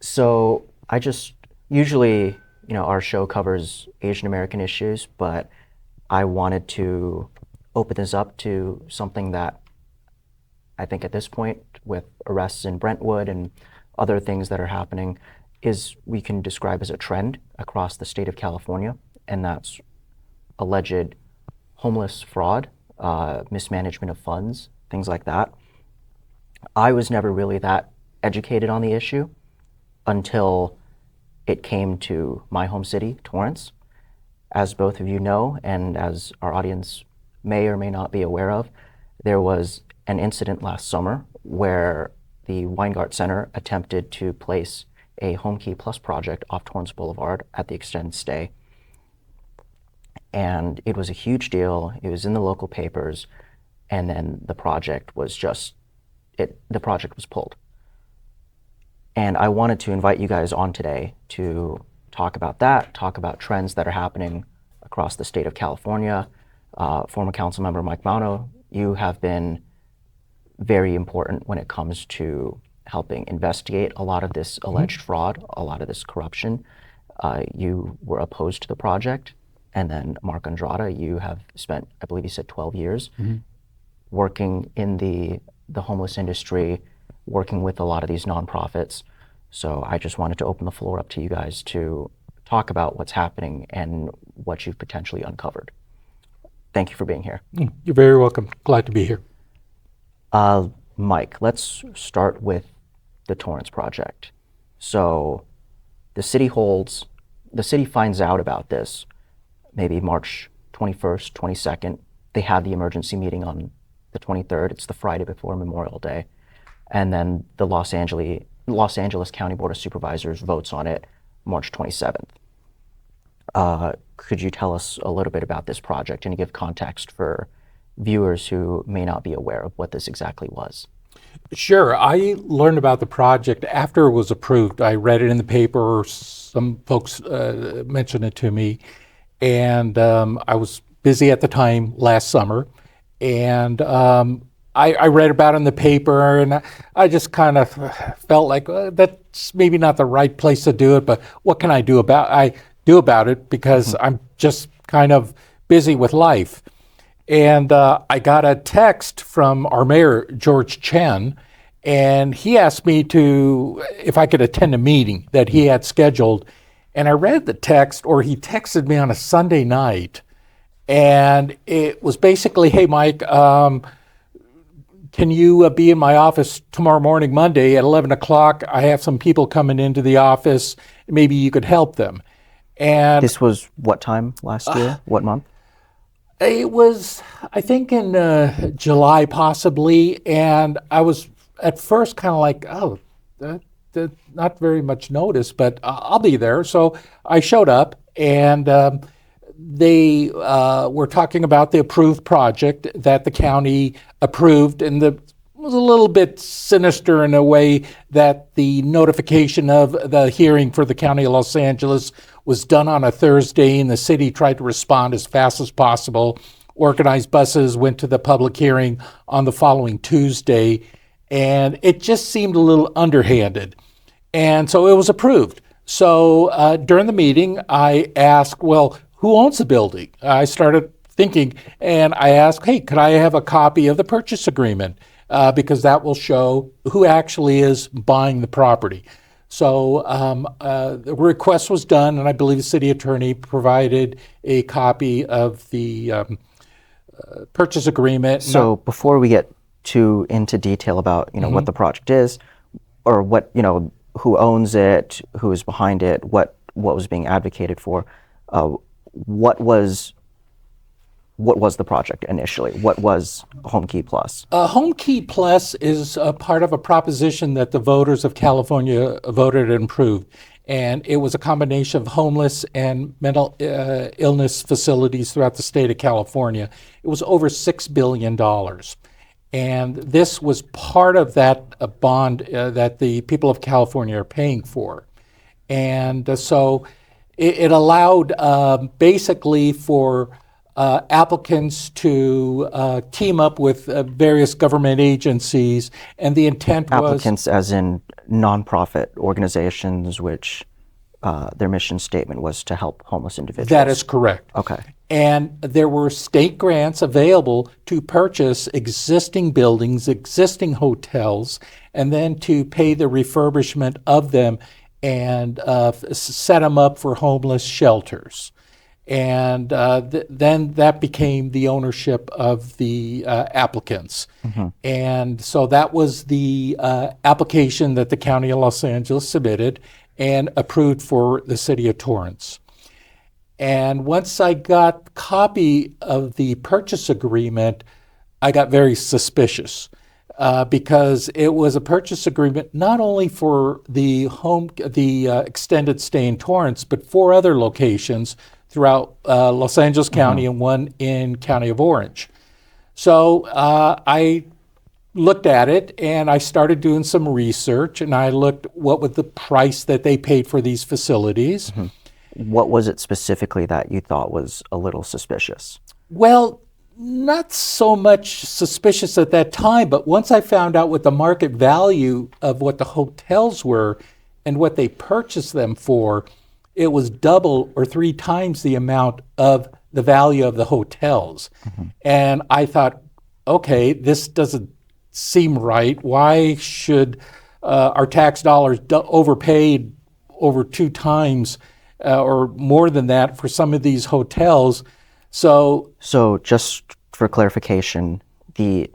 So I just usually, our show covers Asian American issues, but I wanted to open this up to something that I think at this point, with arrests in Brentwood and other things that are happening, is we can describe as a trend across the state of California, and that's alleged homeless fraud, mismanagement of funds, things like that. I was never really that educated on the issue until it came to my home city, Torrance. As both of you know, and as our audience may or may not be aware of, there was an incident last summer where the Weingart Center attempted to place a Homekey Plus project off Torrance Boulevard at the extended stay. And it was a huge deal. It was in the local papers, and then the project was pulled. And I wanted to invite you guys on today to talk about that, talk about trends that are happening across the state of California. Former Councilmember Mike Mauno, you have been very important when it comes to helping investigate a lot of this alleged fraud, a lot of this corruption. You were opposed to the project. And then Mark Andrada, you have spent, I believe you said 12 years working in the homeless industry, working with a lot of these nonprofits. So I just wanted to open the floor up to you guys to talk about what's happening and what you've potentially uncovered. Thank you for being here. You're very welcome. Glad to be here. Mike, let's start with the Torrance project. So the city finds out about this maybe March 21st, 22nd. They had the emergency meeting on the 23rd. It's the Friday before Memorial Day. And then the Los Angeles County Board of Supervisors votes on it March 27th. Could you tell us a little bit about this project and give context for viewers who may not be aware of what this exactly was? Sure. I learned about the project after it was approved. I read it in the paper. Some folks mentioned it to me. And I was busy at the time last summer. And I read about it in the paper, and I just kind of felt like that's maybe not the right place to do it, but what can I do about it because I'm just kind of busy with life. And I got a text from our mayor, George Chen, and he asked me if I could attend a meeting that he had scheduled. And I read the text, or he texted me on a Sunday night, and it was basically, hey, Mike, can you be in my office tomorrow morning, Monday at 11 o'clock? I have some people coming into the office. Maybe you could help them. And this was what time last year? What month? It was, I think, in July possibly. And I was at first kind of like, oh, not very much notice, but I'll be there. So I showed up, and they were talking about the approved project that the county approved, and it was a little bit sinister in a way that the notification of the hearing for the County of Los Angeles was done on a Thursday, and the city tried to respond as fast as possible. Organized buses went to the public hearing on the following Tuesday, and it just seemed a little underhanded. And so it was approved. So during the meeting, I asked, well, who owns the building? I started thinking, and I asked, hey, could I have a copy of the purchase agreement? Because that will show who actually is buying the property. So the request was done, and I believe the city attorney provided a copy of the purchase agreement. So before we get too into detail about what the project is, or what who owns it, who is behind it, what was being advocated for, what was the project initially? What was Homekey Plus? Homekey Plus is a part of a proposition that the voters of California voted and approved. And it was a combination of homeless and mental illness facilities throughout the state of California. It was over $6 billion. And this was part of that bond that the people of California are paying for. And so it allowed basically for applicants to team up with various government agencies, and the intent was... Applicants as in nonprofit organizations which their mission statement was to help homeless individuals. That is correct. Okay. And there were state grants available to purchase existing buildings, existing hotels, and then to pay the refurbishment of them and set them up for homeless shelters. And then that became the ownership of the applicants. And so that was the application that the County of Los Angeles submitted and approved for the City of Torrance. And once I got a copy of the purchase agreement, I got very suspicious because it was a purchase agreement not only for the extended stay in Torrance, but 4 other locations throughout Los Angeles County and one in County of Orange. So I looked at it and I started doing some research, and I looked what was the price that they paid for these facilities. What was it specifically that you thought was a little suspicious? Well, not so much suspicious at that time, but once I found out what the market value of what the hotels were and what they purchased them for, it was double or 3 times the amount of the value of the hotels. And I thought, okay, this doesn't seem right. Why should our tax dollars overpaid over 2 times or more than that for some of these hotels? So just for clarification, the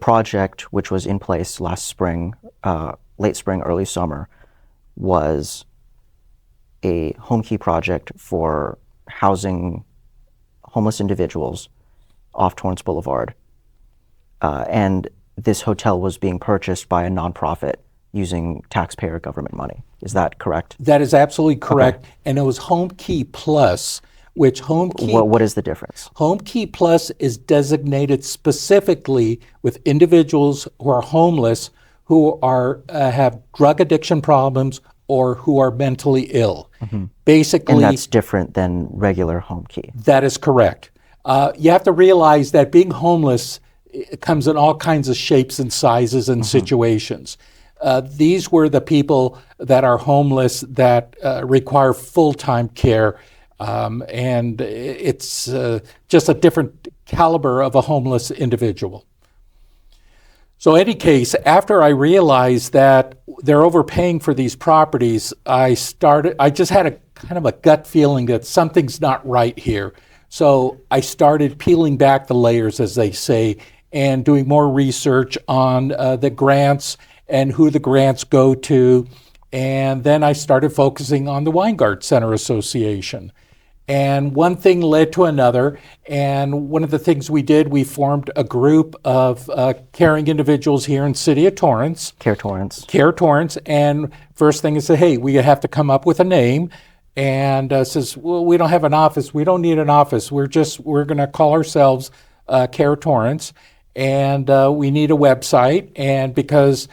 project which was in place last spring, late spring, early summer, was a Homekey project for housing homeless individuals off Torrance Boulevard. And this hotel was being purchased by a nonprofit using taxpayer government money. Is that correct? That is absolutely correct. Okay. And it was Homekey Plus, which Homekey... What is the difference? Homekey Plus is designated specifically with individuals who are homeless, who are have drug addiction problems, or who are mentally ill. Basically... And that's different than regular Homekey. That is correct. You have to realize that being homeless comes in all kinds of shapes and sizes and situations. These were the people that are homeless that require full-time care, and it's just a different caliber of a homeless individual. So in any case, after I realized that they're overpaying for these properties, I just had a kind of a gut feeling that something's not right here. So I started peeling back the layers, as they say, and doing more research on the grants and who the grants go to. And then I started focusing on the Weingart Center Association. And one thing led to another. And one of the things we did, we formed a group of caring individuals here in City of Torrance. C.A.R.E Torrance. C.A.R.E Torrance. And first thing is, hey, we have to come up with a name. And says, well, we don't have an office. We don't need an office. We're going to call ourselves C.A.R.E Torrance. And we need a website. And because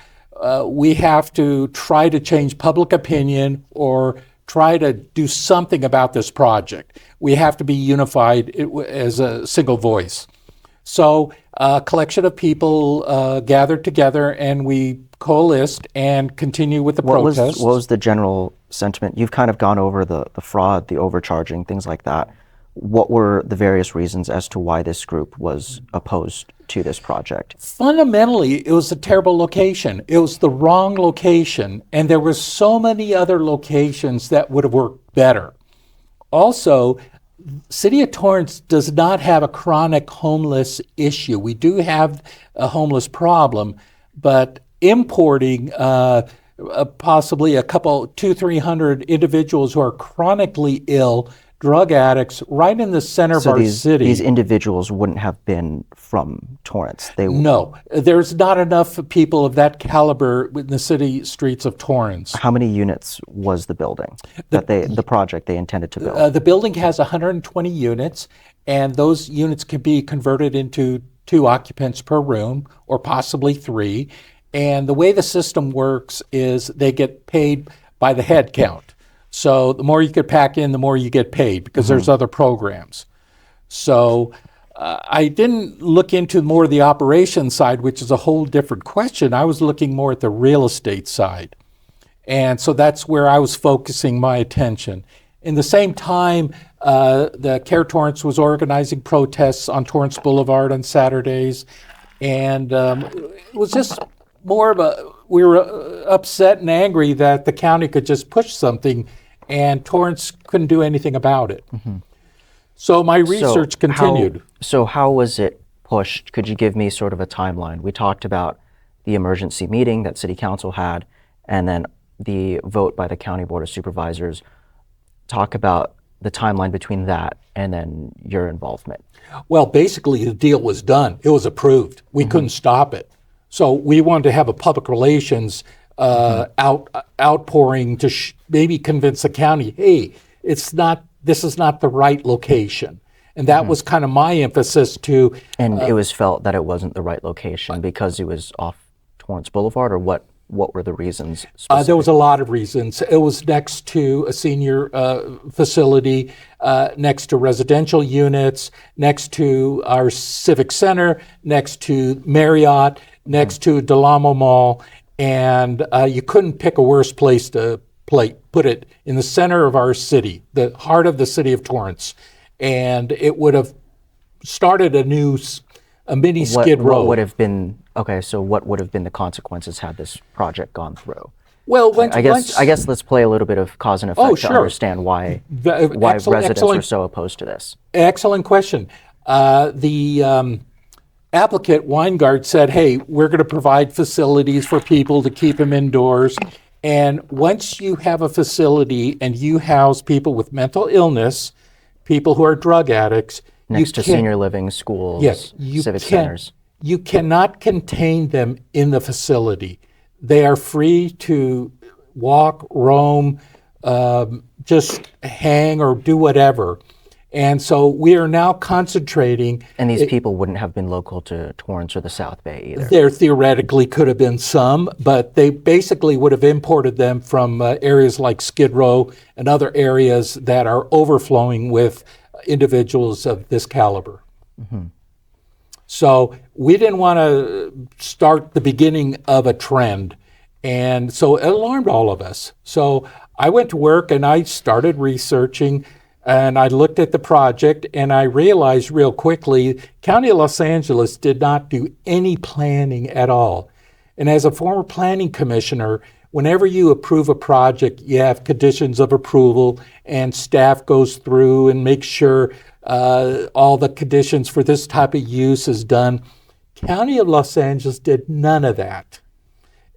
we have to try to change public opinion or try to do something about this project, we have to be unified as a single voice. So a collection of people gathered together and we coalesced and continue with the protest. What was the general sentiment? You've kind of gone over the fraud, the overcharging, things like that. What were the various reasons as to why this group was opposed to this project? Fundamentally, it was a terrible location. It was the wrong location, and there were so many other locations that would have worked better. Also, City of Torrance does not have a chronic homeless issue. We do have a homeless problem, but importing possibly a couple, 200-300 individuals who are chronically ill, drug addicts, right in the center of our city. These individuals wouldn't have been from Torrance. No, there's not enough people of that caliber in the city streets of Torrance. How many units was the building, the project they intended to build? The building has 120 units, and those units can be converted into 2 occupants per room, or possibly 3. And the way the system works is they get paid by the head count. So the more you could pack in, the more you get paid, because there's other programs. So I didn't look into more of the operations side, which is a whole different question. I was looking more at the real estate side. And so that's where I was focusing my attention. In the same time, the C.A.R.E Torrance was organizing protests on Torrance Boulevard on Saturdays. And it was just more of we were upset and angry that the county could just push something and Torrance couldn't do anything about it. So my research continued. How was it pushed? Could you give me sort of a timeline? We talked about the emergency meeting that City Council had, and then the vote by the County Board of Supervisors. Talk about the timeline between that and then your involvement. Well, basically the deal was done. It was approved. We couldn't stop it. So we wanted to have a public relations outpouring to maybe convince the county, hey, this is not the right location. And that was kind of my emphasis too. And it was felt that it wasn't the right location because it was off Torrance Boulevard, or what were the reasons? There was a lot of reasons. It was next to a senior facility, next to residential units, next to our civic center, next to Marriott, next to Delamo Mall, and you couldn't pick a worse place to put it in the center of our city, the heart of the city of Torrance. And it would have started a mini Skid Row. What would have been the consequences had this project gone through? Well, I guess let's play a little bit of cause and effect to understand why residents were so opposed to this. Excellent question. The applicant, Weingart, said, hey, we're going to provide facilities for people to keep them indoors. And once you have a facility and you house people with mental illness, people who are drug addicts, next to senior living, schools, civic centers, you cannot contain them in the facility. They are free to walk, roam, just hang or do whatever. And so we are now concentrating. And these people wouldn't have been local to Torrance or the South Bay either. There theoretically could have been some, but they basically would have imported them from areas like Skid Row and other areas that are overflowing with individuals of this caliber. So we didn't want to start the beginning of a trend. And so it alarmed all of us. So I went to work and I started researching, and I looked at the project, and I realized real quickly, County of Los Angeles did not do any planning at all. And as a former planning commissioner, whenever you approve a project, you have conditions of approval, and staff goes through and makes sure all the conditions for this type of use is done. County of Los Angeles did none of that.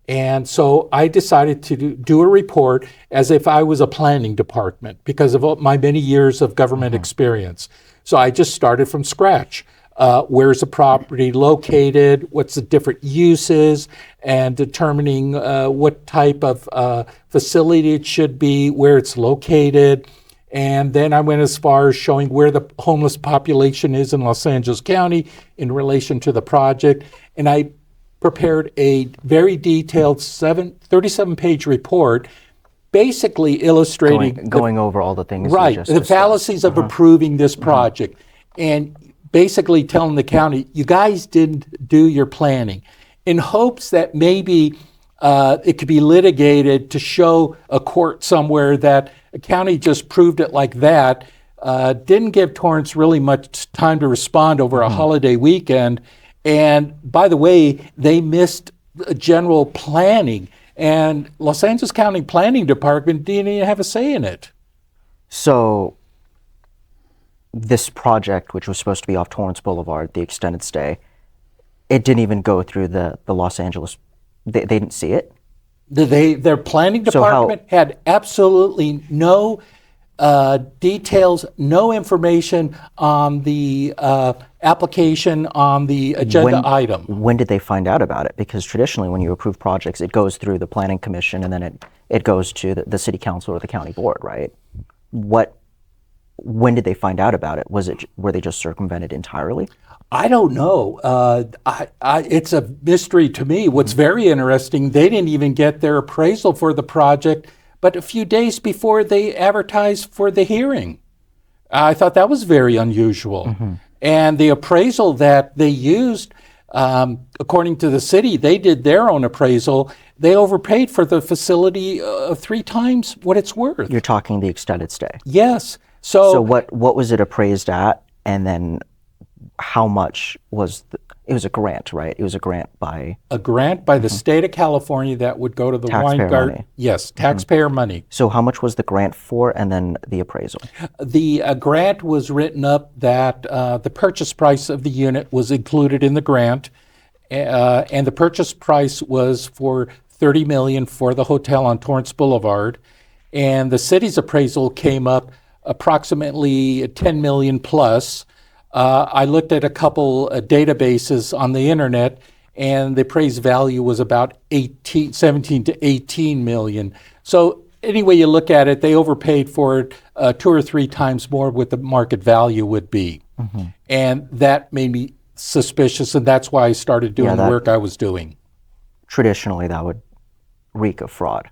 And so I decided to do a report as if I was a planning department because of my many years of government experience. So I just started from scratch. Where's the property located? What's the different uses? And determining what type of facility it should be, where it's located. And then I went as far as showing where the homeless population is in Los Angeles County in relation to the project. And I prepared a very detailed 37-page report basically illustrating going over all the things right, you just the discussed. Fallacies of approving this project, and basically telling the county, you guys didn't do your planning, in hopes that maybe it could be litigated to show a court somewhere that a county just proved it like that, didn't give Torrance really much time to respond over a holiday weekend. And by the way, they missed general planning, and Los Angeles County Planning Department didn't even have a say in it. So this project, which was supposed to be off Torrance Boulevard, the extended stay, it didn't even go through the Los Angeles, they didn't see it? Their planning department had absolutely no details, no information on the application on the agenda item. When did they find out about it? Because traditionally when you approve projects, it goes through the planning commission and then it goes to the city council or the county board, right? When did they find out about it? Were they just circumvented entirely? I don't know. It's a mystery to me. What's very interesting, they didn't even get their appraisal for the project but a few days before they advertised for the hearing. I thought that was very unusual. And the appraisal that they used According to the city, they did their own appraisal. They overpaid for the facility 3 times what it's worth. You're talking the extended stay. Yes. So what was it appraised at, and then how much was it was a grant, right? It was a grant by the state of California that would go to the Taxpayer Weingart. money. Yes, taxpayer money. So how much was the grant for, and then the appraisal? The grant was written up that the purchase price of the unit was included in the grant, and the purchase price was for $30 million for the hotel on Torrance Boulevard, and the city's appraisal came up approximately $10 million plus. I looked at a couple databases on the internet, and the appraised value was about 17 to 18 million. So any way you look at it, they overpaid for it 2 or 3 times more what the market value would be. And that made me suspicious, and that's why I started doing the work I was doing. Traditionally, that would reek of fraud.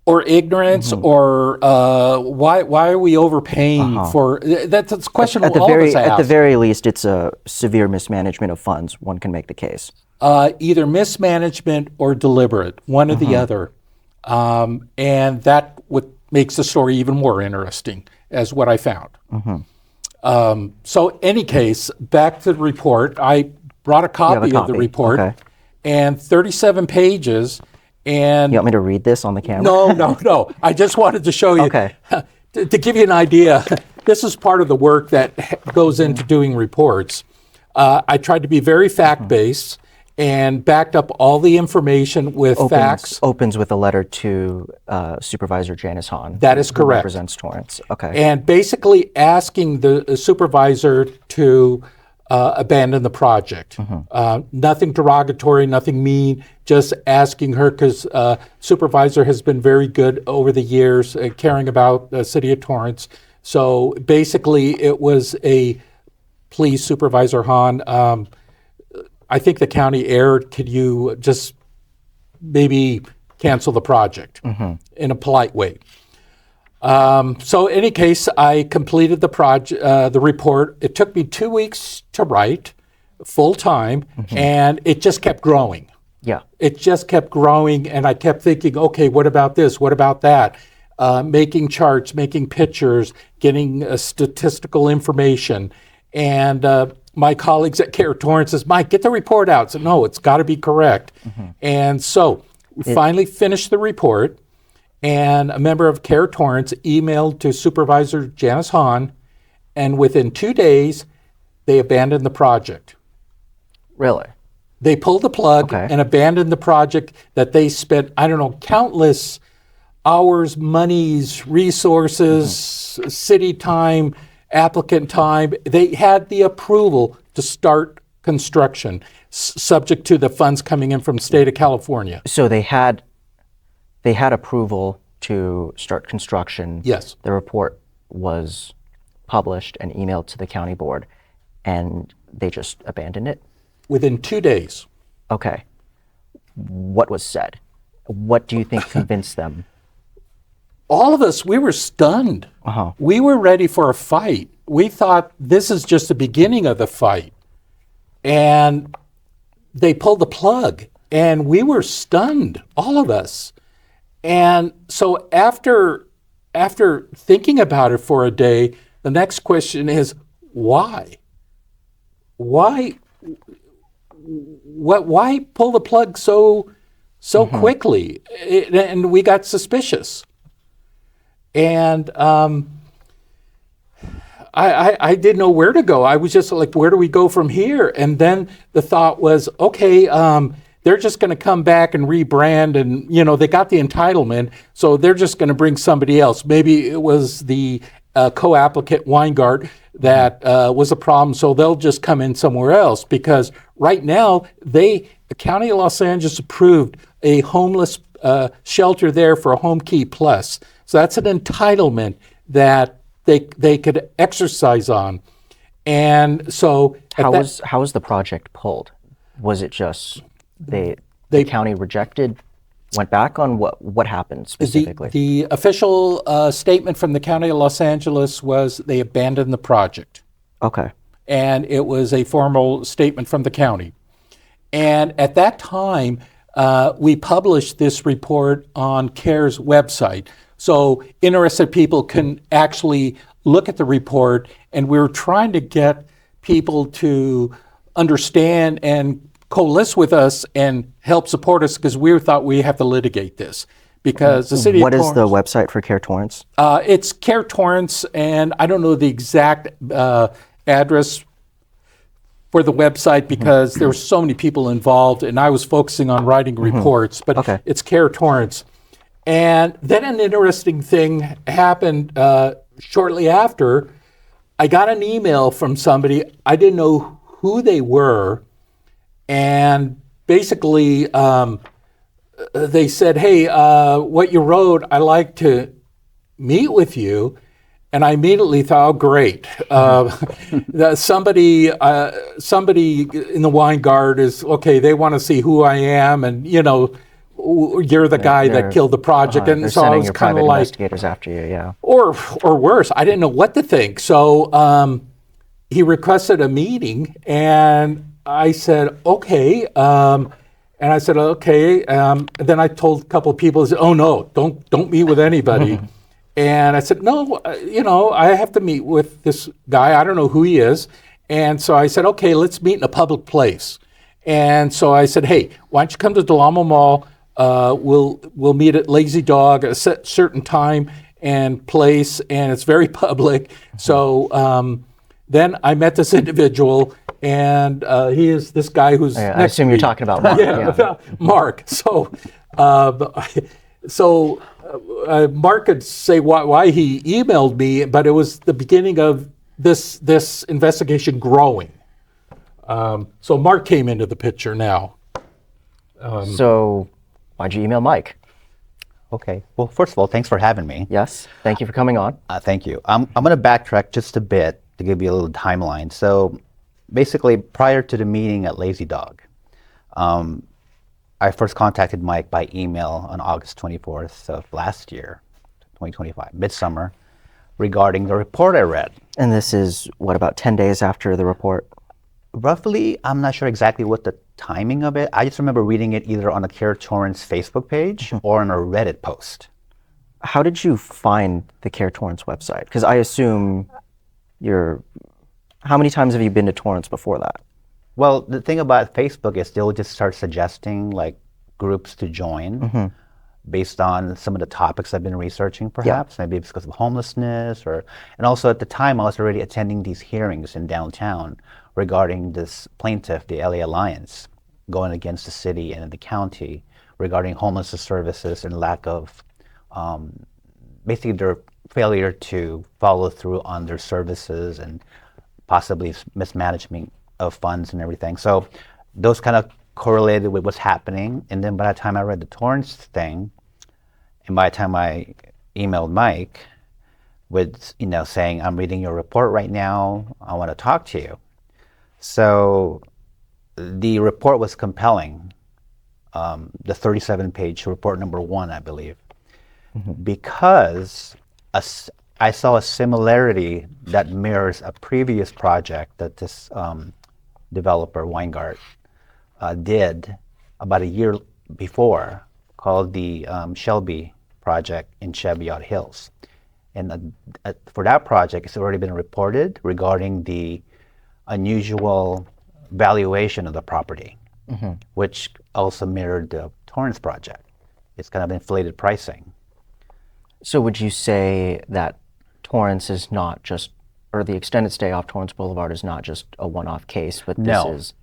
Or ignorance, or why are we overpaying for? That's a question all of us ask. At the very least, it's a severe mismanagement of funds. One can make the case. Either mismanagement or deliberate, one or the other, and that what makes the story even more interesting, as what I found. So, any case, back to the report. I brought a copy of the report, and 37 pages. And you want me to read this on the camera? No. I just wanted to show you, Okay. to give you an idea. This is part of the work that goes into doing reports. I tried to be very fact-based and backed up all the information with facts. Opens with a letter to Supervisor Janice Hahn. That is correct. Who represents Torrance. Okay. And basically asking the supervisor to abandon the project. Nothing derogatory, nothing mean, just asking her, because supervisor has been very good over the years caring about the city of Torrance. So basically it was a, please, Supervisor Hahn, I think the county erred. Could you just maybe cancel the project in a polite way? So in any case, I completed the report. It took me 2 weeks to write, full time, and it just kept growing. Yeah. It just kept growing, and I kept thinking, okay, what about this? What about that? Making charts, making pictures, getting statistical information. And my colleagues at C.A.R.E Torrance says, Mike, get the report out. So no, it's got to be correct. And so we finally finished the report. And a member of C.A.R.E Torrance emailed to Supervisor Janice Hahn, and within 2 days, they abandoned the project. Really? They pulled the plug and abandoned the project that they spent, I don't know, countless hours, monies, resources, city time, applicant time. They had the approval to start construction, subject to the funds coming in from the state of California. So they had approval to start construction. Yes. The report was published and emailed to the county board, and they just abandoned it? Within 2 days. Okay. What was said? What do you think convinced them? All of us, we were stunned. We were ready for a fight. We thought this is just the beginning of the fight. And they pulled the plug, and we were stunned, all of us. And so after thinking about it for a day, the next question is, why? Why pull the plug so quickly? And we got suspicious. And I didn't know where to go. I was just like, where do we go from here? And then the thought was, okay, they're just going to come back and rebrand, and they got the entitlement, so they're just going to bring somebody else. Maybe it was the co-applicant Weingart that was a problem, so they'll just come in somewhere else, because right now the County of Los Angeles approved a homeless shelter there for a Homekey Plus. So that's an entitlement that they could exercise on. And so how was the project pulled? Was it just the county rejected, went back on what happened specifically? The official statement from the County of Los Angeles was they abandoned the project. Okay. and it was a formal statement from the county. And at that time, we published this report on C.A.R.E's website. So interested people can actually look at the report, and we were trying to get people to understand and coalesce with us and help support us, because we thought we have to litigate this. Because the city What of is the Torrance, website for C.A.R.E Torrance? it's C.A.R.E Torrance, and I don't know the exact address for the website because there were so many people involved, and I was focusing on writing reports, but Okay. it's C.A.R.E Torrance. And then an interesting thing happened shortly after. I got an email from somebody. I didn't know who they were, and basically they said, "Hey, what you wrote, I'd like to meet with you." And I immediately thought, "Oh, great! Somebody in the wine guard is okay. They want to see who I am, and you're the guy that killed the project." And They're so I sending was your kind private of like, investigators after you, yeah. or worse, I didn't know what to think. So he requested a meeting, and I said, "Okay." And I said, "Okay." And then I told a couple of people, I said, "Oh no, don't meet with anybody." And I said, "No, I have to meet with this guy. I don't know who he is." And so I said, "Okay, let's meet in a public place." And so I said, "Hey, why don't you come to Del Amo Mall? We'll meet at Lazy Dog at a certain time and place, and it's very public." So then I met this individual, and he is this guy who's I next assume to you're me. talking about Mark. Yeah, Mark. So Mark could say why he emailed me, but it was the beginning of this investigation growing. So Mark came into the picture now. So why'd you email Mike? Okay. Well, first of all, thanks for having me. Yes, thank you for coming on. Thank you. I'm going to backtrack just a bit to give you a little timeline. So basically, prior to the meeting at Lazy Dog, I first contacted Mike by email on August 24th of last year, 2025, midsummer, regarding the report I read. And this is, what, about 10 days after the report? Roughly, I'm not sure exactly what the timing of it. I just remember reading it either on the C.A.R.E Torrance Facebook page or on a Reddit post. How did you find the C.A.R.E Torrance website? Because I assume how many times have you been to Torrance before that? Well, the thing about Facebook is they'll just start suggesting like groups to join based on some of the topics I've been researching, perhaps. Maybe it's because of homelessness, and also at the time I was already attending these hearings in downtown regarding this plaintiff, the LA Alliance, going against the city and the county regarding homelessness services and lack of, basically their failure to follow through on their services and possibly mismanagement of funds and everything. So those kind of correlated with what's happening. And then by the time I read the Torrance thing, and by the time I emailed Mike with, saying, "I'm reading your report right now, I want to talk to you." So the report was compelling, the 37-page report number 1, I believe, because I saw a similarity that mirrors a previous project that this developer, Weingart, did about a year before, called the Shelby project in Cheviot Hills. And for that project, it's already been reported regarding the unusual valuation of the property, which also mirrored the Torrance project. It's kind of inflated pricing. So would you say that Torrance is not just, or the extended stay off Torrance Boulevard is not just a one-off case, but this No. is,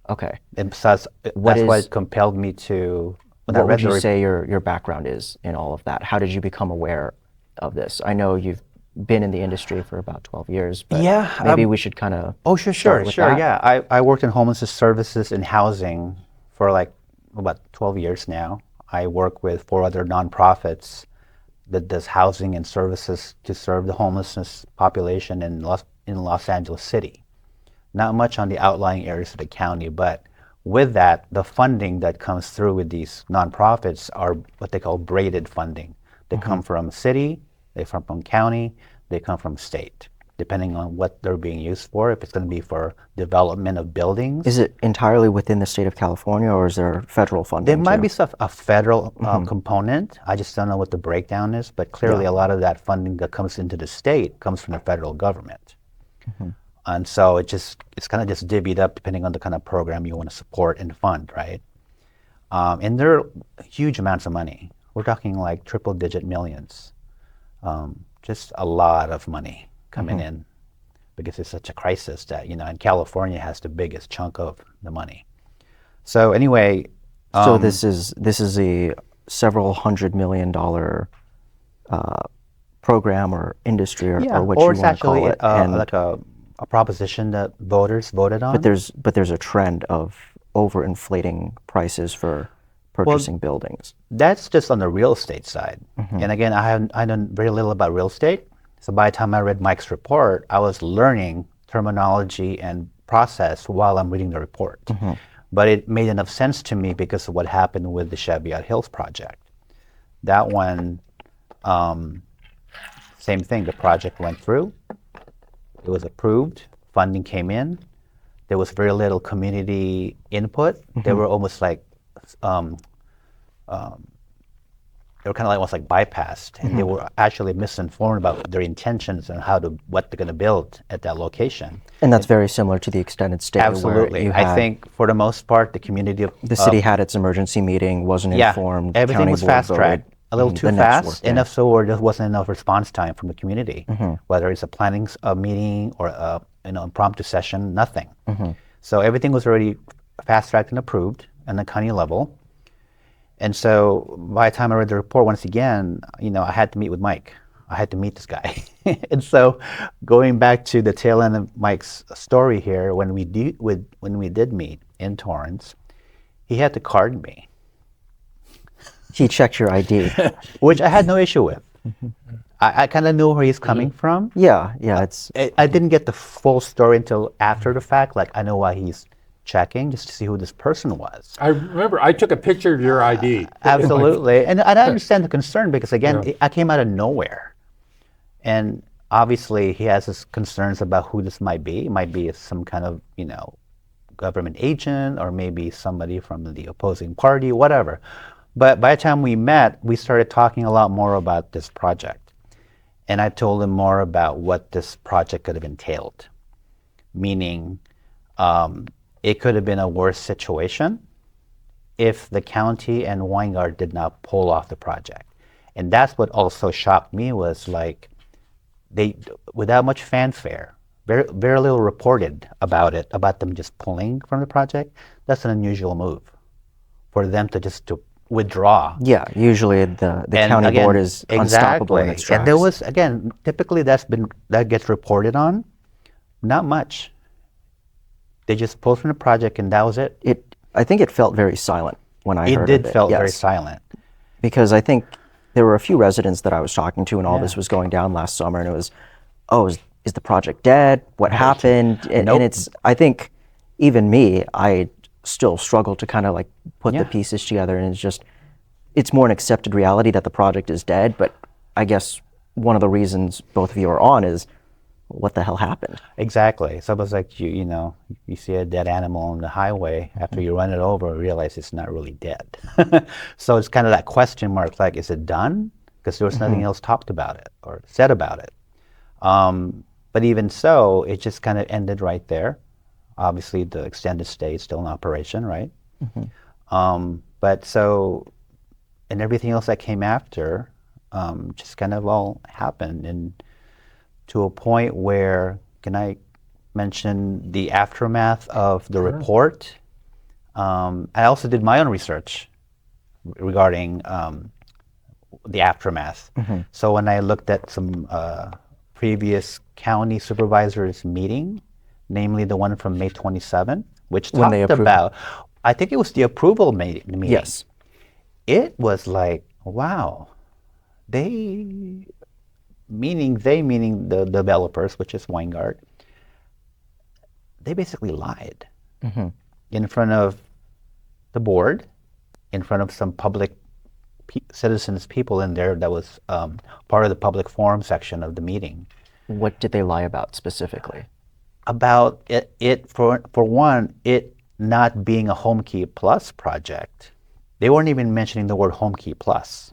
okay. And besides, that's why it compelled me to, when I What read would you the say your background is in all of that? How did you become aware of this? I know you've been in the industry for about 12 years, but maybe we should kind of Sure, yeah. I worked in homelessness services and housing for like about 12 years now. I work with 4 other nonprofits that does housing and services to serve the homelessness population in Los Angeles City. Not much on the outlying areas of the county, but with that, the funding that comes through with these nonprofits are what they call braided funding. They come from city, they come from county, they come from state. depending on what they're being used for, if it's going to be for development of buildings. Is it entirely within the state of California, or is there federal funding There might too? be a federal component. I just don't know what the breakdown is, but clearly a lot of that funding that comes into the state comes from the federal government. And so it's kind of just divvied up depending on the kind of program you want to support and fund, right? And there are huge amounts of money. We're talking like triple-digit millions. Just a lot of money coming in because it's such a crisis that, and California has the biggest chunk of the money. So anyway. So this is a several $100 million program or industry or what you want to call it. Or it's actually like a proposition that voters voted on. But there's a trend of overinflating prices for purchasing buildings. That's just on the real estate side. And again, I know very little about real estate. So by the time I read Mike's report, I was learning terminology and process while I'm reading the report. But it made enough sense to me because of what happened with the Cheviot Hills project. That one, same thing, the project went through. It was approved, funding came in. There was very little community input. They were almost like, they were kind of like almost like bypassed, and they were actually misinformed about their intentions and what they're going to build at that location. And that's very similar to the extended stay. Absolutely. I think for the most part, the community the city had its emergency meeting, wasn't informed. Everything was fast-tracked. A little too fast, enough so where there wasn't enough response time from the community, whether it's a planning meeting or an impromptu session, nothing. So everything was already fast-tracked and approved on the county level. And so by the time I read the report once again, I had to meet with Mike. I had to meet this guy. And so going back to the tail end of Mike's story here, when we did meet in Torrance, he had to card me. He checked your ID. Which I had no issue with. I kind of knew where he's coming from. Yeah. I didn't get the full story until after the fact. Like, I know why he's checking, just to see who this person was. I remember I took a picture of your ID. Absolutely. And I understand the concern because, again, I came out of nowhere. And obviously, he has his concerns about who this might be. It might be some kind of, government agent or maybe somebody from the opposing party, whatever. But by the time we met, we started talking a lot more about this project. And I told him more about what this project could have entailed. Meaning, it could have been a worse situation if the county and Weingart did not pull off the project. And that's what also shocked me was like, they, without much fanfare, very, very little reported about it, about them just pulling from the project. That's an unusual move for them to withdraw. Yeah, usually the county board is unstoppable in its tracks. And there was, again, typically that gets reported on, not much. They just pulled from the project and that was it. I think it felt very silent when I heard of it. It did feel very silent. Because I think there were a few residents that I was talking to when all this was going down last summer, and it was, is the project dead? What happened? And it's, I think even me, I still struggle to kind of like put the pieces together, and it's more an accepted reality that the project is dead, but I guess one of the reasons both of you are on is, what the hell happened? Exactly. So it was like, you see a dead animal on the highway, after you run it over, you realize it's not really dead. So it's kind of that question mark, like, is it done? Because there was nothing else talked about it or said about it. But even so, it just kind of ended right there. Obviously, the extended stay is still in operation, right? But so, and everything else that came after just kind of all happened. And to a point where, can I mention the aftermath of the report? I also did my own research regarding the aftermath. So when I looked at some previous county supervisors meeting, namely the one from May 27, which talked about, I think it was the approval meeting. Yes. It was like, wow, meaning the developers, which is Weingart, they basically lied in front of the board, in front of some public citizens, people in there that was part of the public forum section of the meeting. What did they lie about specifically? About it for one, it not being a Homekey Plus project. They weren't even mentioning the word Homekey Plus,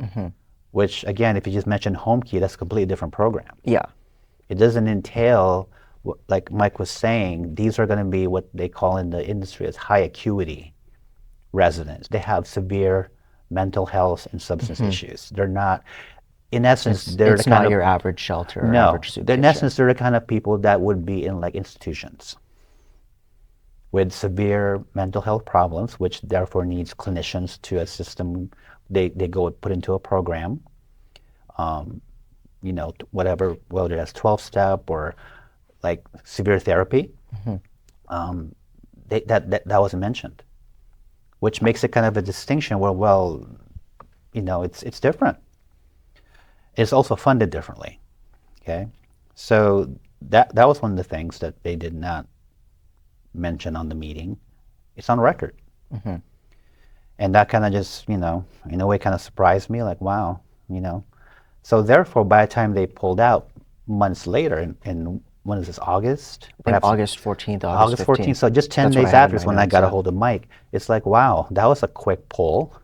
which again, if you just mention Homekey, that's a completely different program. Yeah. It doesn't entail, like Mike was saying, these are going to be what they call in the industry as high acuity residents. They have severe mental health and substance issues. They're not, in essence, they're It's the kind not of, your average shelter or no, average soup in kitchen. essence, they're the kind of people that would be in like institutions with severe mental health problems, which therefore needs clinicians to assist them. They go put into a program, you know, whatever, whether that's 12-step or like severe therapy. That wasn't mentioned, which makes it kind of a distinction where, well, you know, it's different. It's also funded differently. Okay, so that was one of the things that they did not mention on the meeting. It's on record. And that kind of just, you know, in a way kind of surprised me, like, wow, you know. So therefore, by the time they pulled out months later, in when is this, August? I think August 14th, August 14th. So just 10 That's what days I had in after is my when I notes, got a yeah. hold of Mike. It's like, wow, that was a quick pull.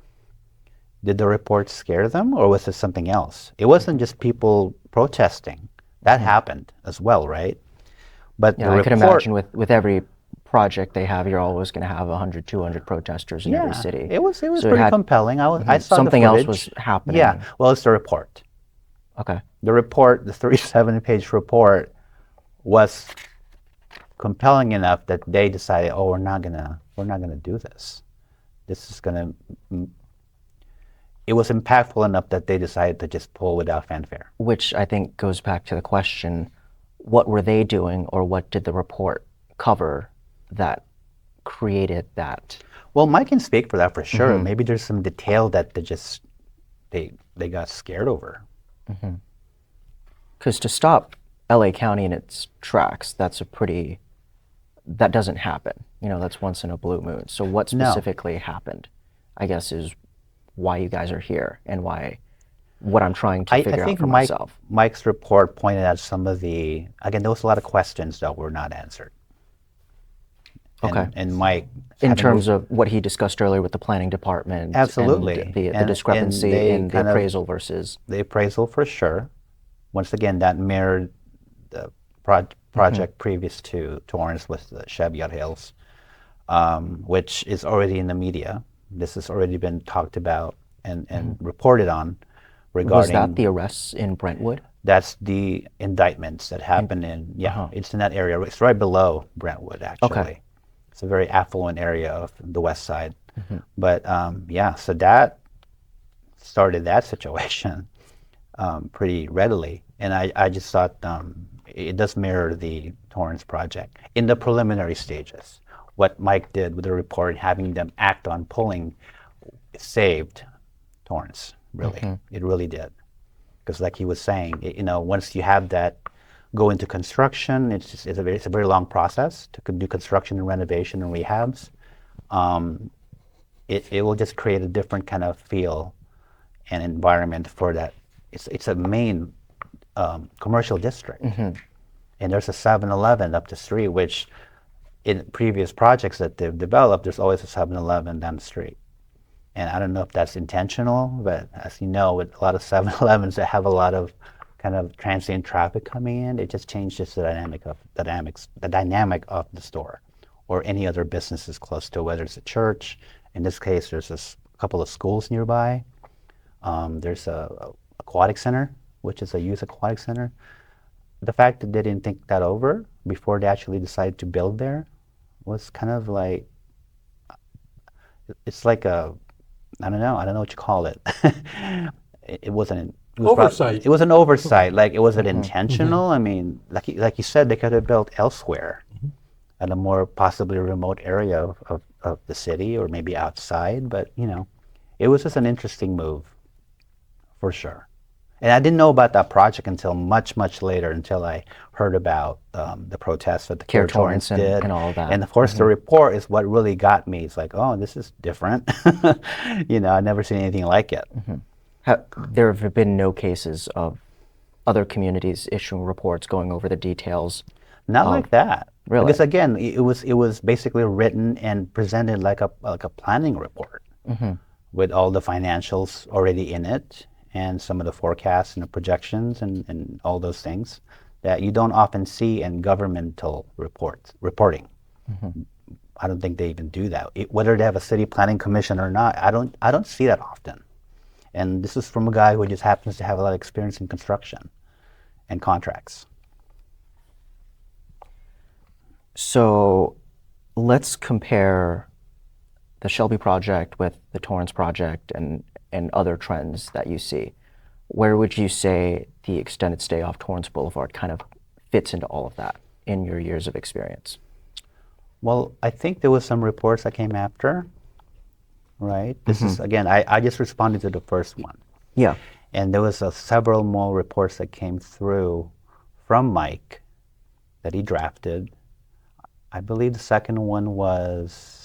Did the report scare them, or was it something else? It wasn't just people protesting. That happened as well, right? But Yeah, the I report, could imagine with every project they have, you're always going to have 100, 200 protesters in every yeah, city. it was So pretty had- compelling. I saw something the else footage. was happening. Yeah, well, it's the report. Okay. The report, the 37-page report, was compelling enough that they decided, oh, we're not gonna do this. This is gonna. It was impactful enough that they decided to just pull without fanfare. Which I think goes back to the question, what were they doing or what did the report cover that created that? Well, Mike can speak for that for sure. Maybe there's some detail that they got scared over. Because to stop LA County in its tracks, that doesn't happen. You know, that's once in a blue moon. So what No. specifically happened, I guess, is why you guys are here and what I'm trying to figure out for myself. Mike's report pointed out some of the, again, there was a lot of questions that were not answered. Okay. And Mike, In terms of what he discussed earlier with the planning department. Absolutely. And the And discrepancy they in the kind of- appraisal versus. the appraisal for sure. Once again, that mirrored the project previous to Torrance with the Cheviot Hills, which is already in the media. This has already been talked about and reported on regarding. Was that the arrests in Brentwood? That's the indictments that happened it's in that area. It's right below Brentwood, actually. Okay. It's a very affluent area of the west side. But so that started that situation pretty readily. And I just thought it does mirror the Torrance project in the preliminary stages. What Mike did with the report, having them act on pulling, saved Torrance, really. It really did. Because like he was saying, you know, once you have that go into construction, it's a very long process to do construction and renovation and rehabs. It will just create a different kind of feel and environment for that. It's a main commercial district. And there's a 7-Eleven up the street, which in previous projects that they've developed, there's always a 7-Eleven down the street. And I don't know if that's intentional, but as you know, with a lot of 7-Elevens that have a lot of kind of transient traffic coming in, it just changes the dynamic of the store or any other businesses close to, whether it's a church. In this case, there's a couple of schools nearby. There's a aquatic center, which is a youth aquatic center. The fact that they didn't think that over before they actually decided to build there was kind of like, it's like I don't know what you call it. It wasn't. It was Oversight. It was an oversight. Like, it wasn't intentional. I mean, like you said, they could have built elsewhere, at a more possibly remote area of the city, or maybe outside. But you know, it was just an interesting move, for sure. And I didn't know about that project until much later, until I heard about the protests that the C.A.R.E Torrance Torrance did. and all that. And of course, the report is what really got me. It's like, oh, this is different. You know, I've never seen anything like it. There have been no cases of other communities issuing reports, going over the details. Not like that. Really? Because again, it was basically written and presented like a planning report with all the financials already in it and some of the forecasts and the projections and all those things that you don't often see in governmental reporting. I don't think they even do that. Whether they have a city planning commission or not, I don't see that often. And this is from a guy who just happens to have a lot of experience in construction and contracts. So let's compare the Shelby project with the Torrance project and other trends that you see. Where would you say the extended stay off Torrance Boulevard kind of fits into all of that in your years of experience? Well, I think there was some reports that came after, right? This is, again, I just responded to the first one. Yeah. And there was several more reports that came through from Mike that he drafted. I believe the second one was...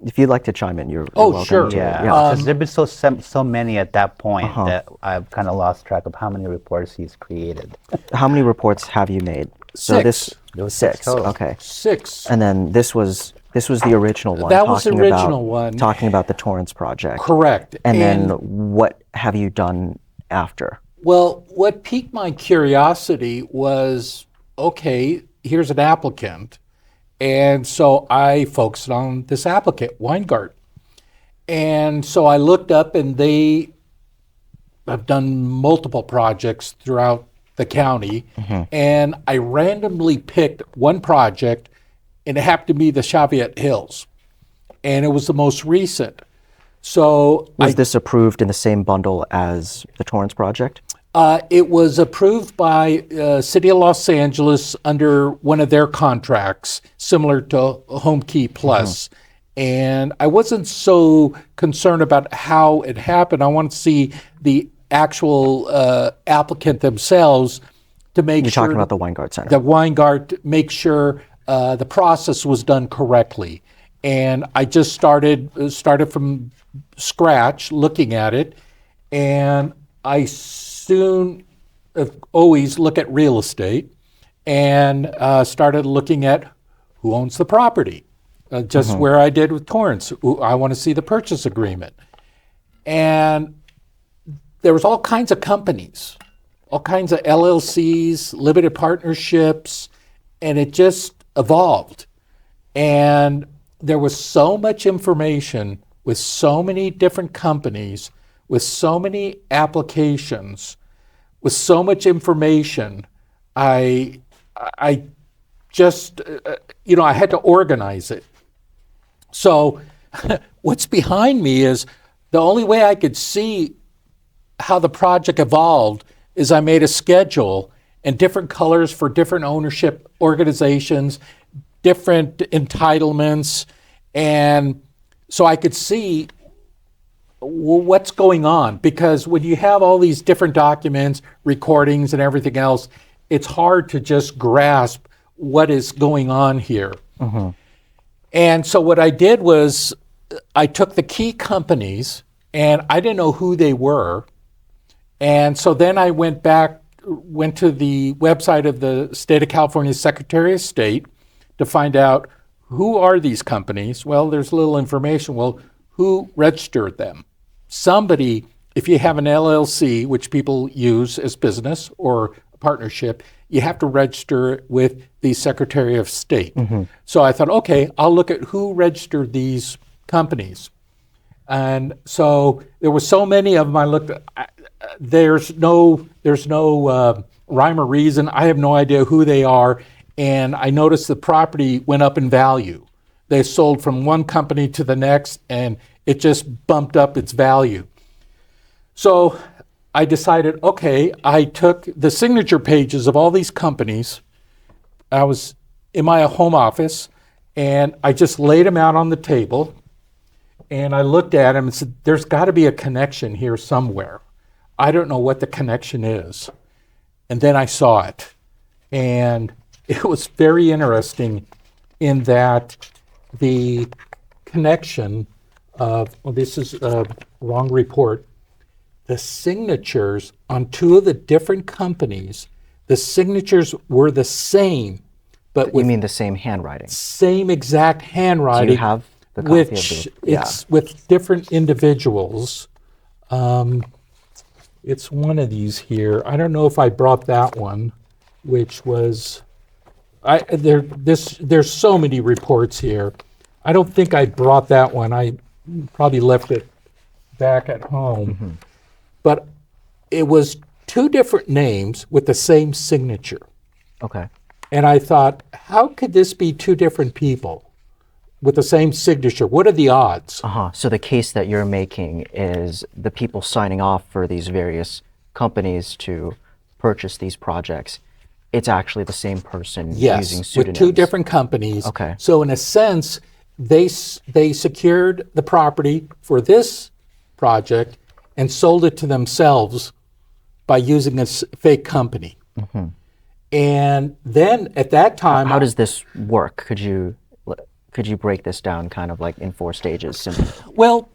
If you'd like to chime in, you're Oh, welcome sure. to. Yeah, because there've been so many at that point that I've kind of lost track of how many reports he's created. How many reports have you made? So Six. There was six total. Okay. 6. And then this was the original one. That was the talking original about, one. Talking about the Torrance project. Correct. And then what have you done after? Well, what piqued my curiosity was, okay, here's an applicant. And so I focused on this applicant, Weingart. And so I looked up, and they have done multiple projects throughout the county. And I randomly picked one project, and it happened to be the Cheviot Hills. And it was the most recent. So Was this approved in the same bundle as the Torrance project? it was approved by City of Los Angeles under one of their contracts, similar to Homekey Plus. And I wasn't so concerned about how it happened. I wanted to see the actual applicant themselves to make You're sure talking about the Weingart Center. the Weingart make sure the process was done correctly. And I just started from scratch looking at it, and I soon always look at real estate and started looking at who owns the property, just where I did with Torrance. I want to see the purchase agreement. And there was all kinds of companies, all kinds of LLCs, limited partnerships, and it just evolved. And there was so much information with so many different companies, with so many applications, with so much information. I just, I had to organize it. So what's behind me is the only way I could see how the project evolved is I made a schedule and different colors for different ownership organizations, different entitlements, and so I could see what's going on. Because when you have all these different documents, recordings, and everything else, it's hard to just grasp what is going on here. And so what I did was I took the key companies, and I didn't know who they were. And so then I went to the website of the State of California Secretary of State to find out, who are these companies? Well, there's little information. Well, who registered them? Somebody, if you have an LLC, which people use as business or a partnership, you have to register it with the Secretary of State. So I thought, okay, I'll look at who registered these companies. And so there were so many of them. I looked at, there's no rhyme or reason. I have no idea who they are. And I noticed the property went up in value. They sold from one company to the next, and it just bumped up its value. So I decided, okay, I took the signature pages of all these companies. I was in my home office, and I just laid them out on the table. And I looked at them and said, there's got to be a connection here somewhere. I don't know what the connection is. And then I saw it. And it was very interesting in that the connection of, well, this is a wrong report. the signatures on two of the different companies, the signatures were the same, but You with mean the same handwriting? same exact Do handwriting. you have the copy which of the? it's with different individuals. It's one of these here. I don't know if I brought that one, which was, there's so many reports here. I don't think I brought that one. I probably left it back at home. But it was two different names with the same signature. Okay. And I thought, how could this be two different people with the same signature? What are the odds? So the case that you're making is the people signing off for these various companies to purchase these projects. It's actually the same person using Yes, pseudonyms. with two different companies. Okay. So in a sense, they secured the property for this project and sold it to themselves by using a fake company. And then at that time, How does this work? Could you break this down kind of like in 4 stages? well,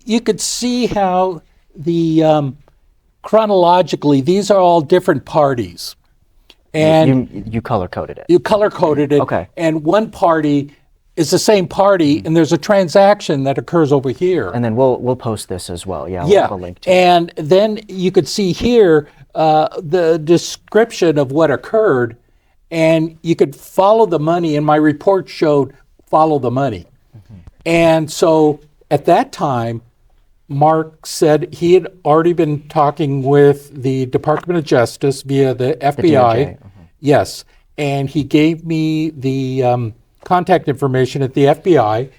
you could see how the chronologically, these are all different parties. And you color coded it. you color coded it. Okay. And one party is the same party, and there's a transaction that occurs over here. And then we'll post this as well. Yeah, Yeah, we'll link to it. and then you could see here the description of what occurred, and you could follow the money, and my report showed follow the money. And so at that time, Mark said he had already been talking with the Department of Justice via the FBI. DOJ, Yes, and he gave me the contact information at the FBI,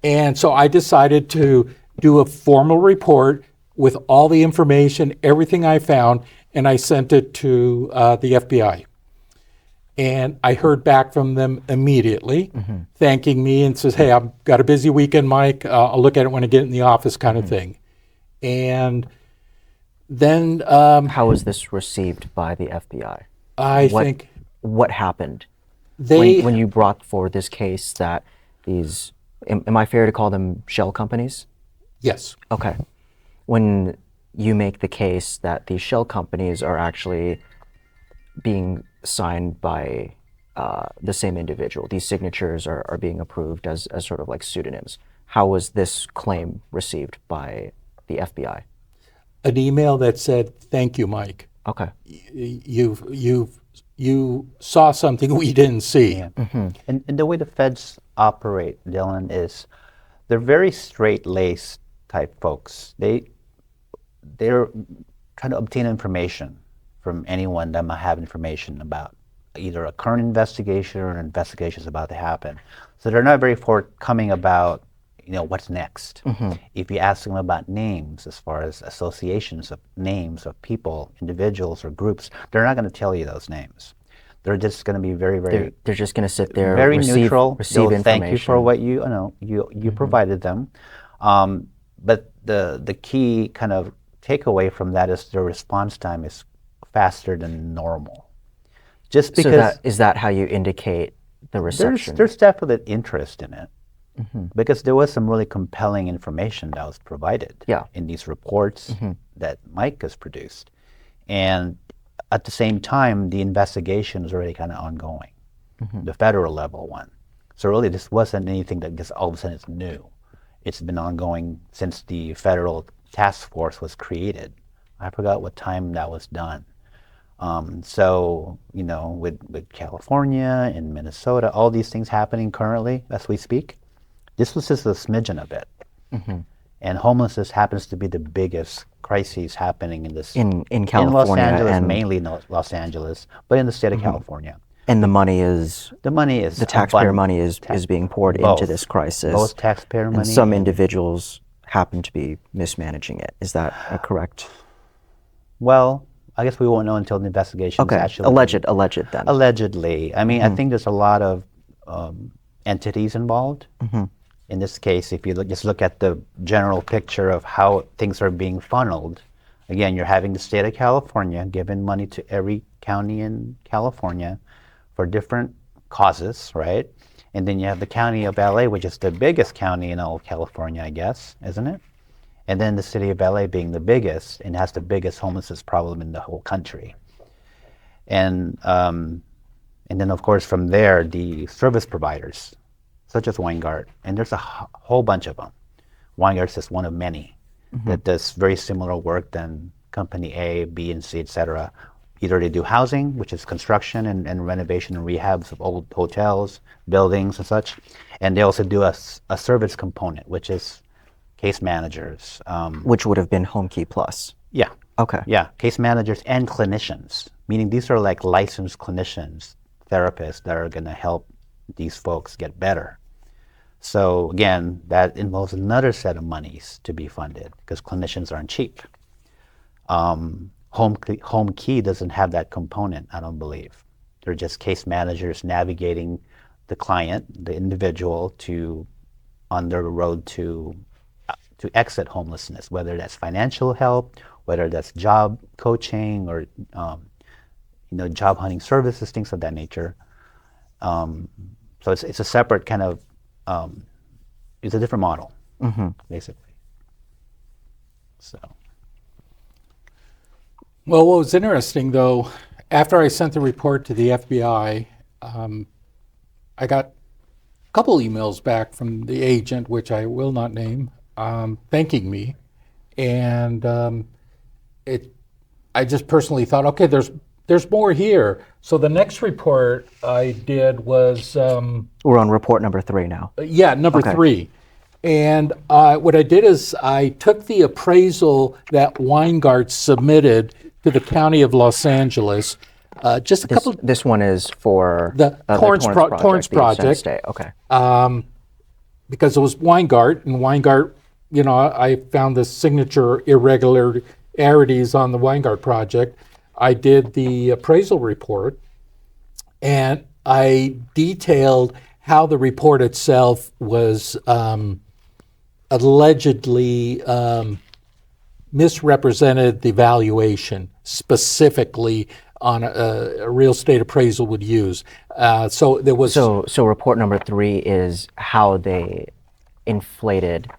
and so I decided to do a formal report with all the information, everything I found, and I sent it to the FBI. And I heard back from them immediately, thanking me and says, "Hey, I've got a busy weekend, Mike. I'll look at it when I get in the office," kind of thing. And then How was this received by the FBI? I What- think What happened they when you brought forward this case that these, am I fair to call them shell companies? yes. Okay. When you make the case that these shell companies are actually being signed by the same individual, these signatures are being approved as sort of like pseudonyms. How was this claim received by the FBI? An email that said, "Thank you, Mike. Okay. You saw something we didn't see." Yeah. And the way the feds operate, Dylan, is they're very straight-laced type folks. They're trying to obtain information from anyone that might have information about either a current investigation or an investigation is about to happen. So they're not very forthcoming about, what's next. If you ask them about names, as far as associations of names of people, individuals or groups, they're not going to tell you those names. They're just going to be very, very They're just going to sit there, very receive neutral. They'll information. thank you for what you provided them. But the key kind of takeaway from that is their response time is faster than normal. Just because Is that how you indicate the reception? there's definite interest in it. Because there was some really compelling information that was provided in these reports that Mike has produced. And at the same time, the investigation is already kind of ongoing, the federal level one. So really, this wasn't anything that just all of a sudden is new. It's been ongoing since the federal task force was created. I forgot what time that was done. So, with California and Minnesota, all these things happening currently as we speak, this was just a smidgen of it. And homelessness happens to be the biggest crises happening in this in in California, Los Angeles, and mainly in Los Angeles, but in the state of California. and the money is The taxpayer money is being poured into both. this crisis. Both taxpayer and money some and- individuals happen to be mismanaging it. Is that correct? Well, I guess we won't know until the investigation is Okay, actually alleged then. Allegedly. I mean, I think there's a lot of entities involved. In this case, if you just look at the general picture of how things are being funneled, again, you're having the state of California giving money to every county in California for different causes, right? And then you have the county of LA, which is the biggest county in all of California, I guess, isn't it? And then the city of LA being the biggest and has the biggest homelessness problem in the whole country. And then of course from there, the service providers, such as Weingart, and there's a whole bunch of them. Weingart's just one of many that does very similar work than Company A, B, and C, etc. Either they do housing, which is construction and renovation and rehabs of old hotels, buildings and such, and they also do a service component, which is case managers. Which would have been Homekey Plus. Yeah. Okay. Yeah, case managers and clinicians, meaning these are like licensed clinicians, therapists that are going to help these folks get better. So again, that involves another set of monies to be funded because clinicians aren't cheap. Homekey doesn't have that component, I don't believe. They're just case managers navigating the client, the individual, on their road to exit homelessness, whether that's financial help, whether that's job coaching or job hunting services, things of that nature. So it's a separate kind of, it's a different model, basically. So. Well, what was interesting, though, after I sent the report to the FBI, I got a couple emails back from the agent, which I will not name, thanking me. And I just personally thought, okay, there's more here. So the next report I did was... We're on report number 3 now. Yeah, number 3. And what I did is I took the appraisal that Weingart submitted to the County of Los Angeles. This one is for the Torrance project. The State. Okay. Because it was Weingart, and Weingart, I found the signature irregularities on the Weingart project. I did the appraisal report, and I detailed how the report itself was allegedly misrepresented the valuation specifically on a real estate appraisal would use. So there was... So report number 3 is how they inflated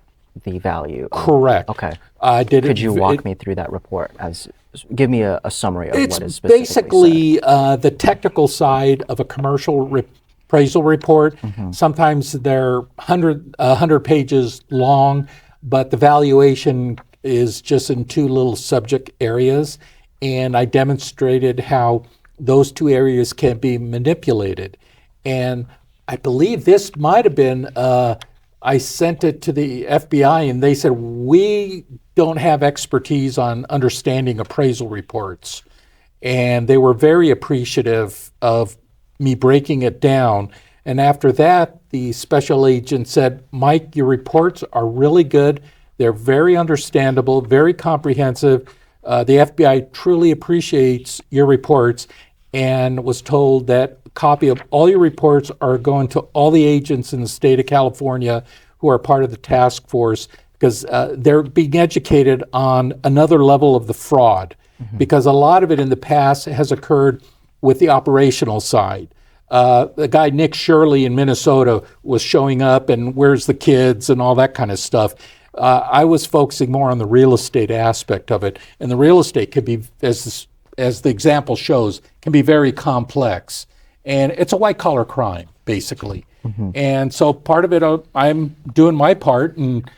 the value. Correct. Okay. Could you walk me through that report? Give me a summary of what is It's specifically basically the technical side of a commercial appraisal report. Sometimes they're 100 pages long, but the valuation is just in 2 little subject areas. And I demonstrated how those 2 areas can be manipulated. And I believe this might have been, I sent it to the FBI and they said, we don't have expertise on understanding appraisal reports. And they were very appreciative of me breaking it down. And after that, the special agent said, Mike, your reports are really good. They're very understandable, very comprehensive. The FBI truly appreciates your reports, and was told that a copy of all your reports are going to all the agents in the state of California who are part of the task force, because they're being educated on another level of the fraud, because a lot of it in the past has occurred with the operational side. The guy Nick Shirley in Minnesota was showing up and where's the kids and all that kind of stuff. I was focusing more on the real estate aspect of it, and the real estate could be, as the example shows, can be very complex, and it's a white-collar crime, basically. And so part of it, I'm doing my part, and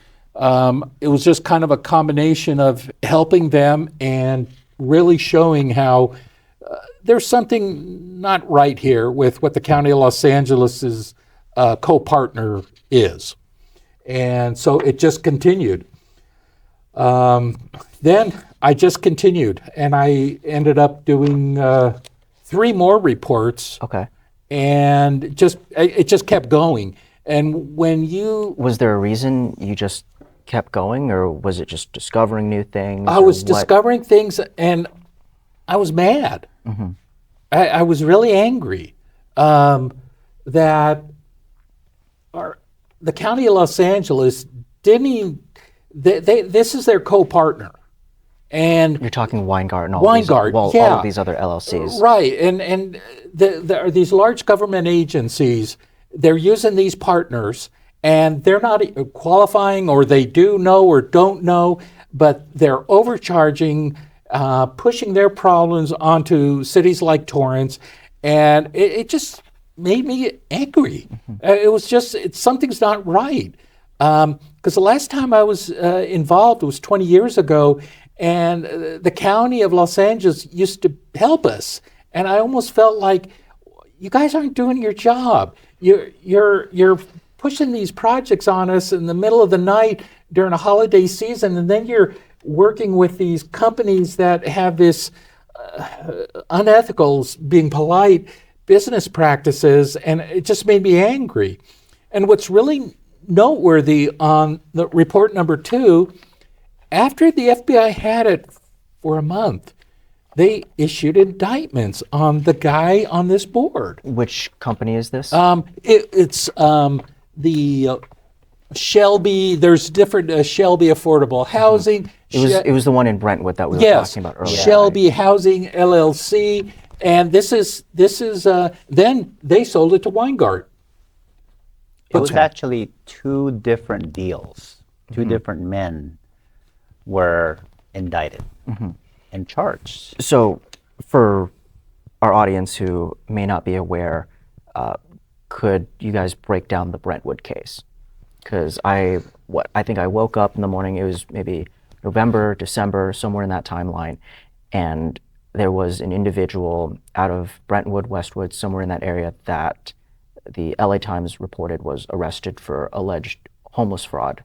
it was just kind of a combination of helping them and really showing how there's something not right here with what the County of Los Angeles's co-partner is. And so it just continued. Then I just continued, and I ended up doing 3 more reports. Okay. And it just kept going. And when you... Was there a reason you just kept going, or was it just discovering new things? I was discovering things, and I was mad. I was really angry that the County of Los Angeles didn't even... this is their co-partner. And you're talking Weingart and all of these other LLCs. Right, and there are these large government agencies, they're using these partners, and they're not qualifying, or they do know or don't know, but they're overcharging, pushing their problems onto cities like Torrance, and it just made me angry. It was just, something's not right. Because the last time I was involved was 20 years ago, and the county of Los Angeles used to help us, and I almost felt like, you guys aren't doing your job. You're pushing these projects on us in the middle of the night during a holiday season, and then you're working with these companies that have this unethical, being polite, business practices, and it just made me angry. And what's really noteworthy on the report number 2, after the FBI had it for a month, they issued indictments on the guy on this board. Which company is this? It's the Shelby. There's different Shelby Affordable Housing. It was the one in Brentwood that we were talking about earlier. Shelby Housing LLC, and this is then they sold it to Weingart. It was actually 2 different deals. 2 different men were indicted and charged. So, for our audience who may not be aware, could you guys break down the Brentwood case? Because I think I woke up in the morning, it was maybe November, December, somewhere in that timeline, and there was an individual out of Brentwood, Westwood, somewhere in that area that the LA Times reported was arrested for alleged homeless fraud,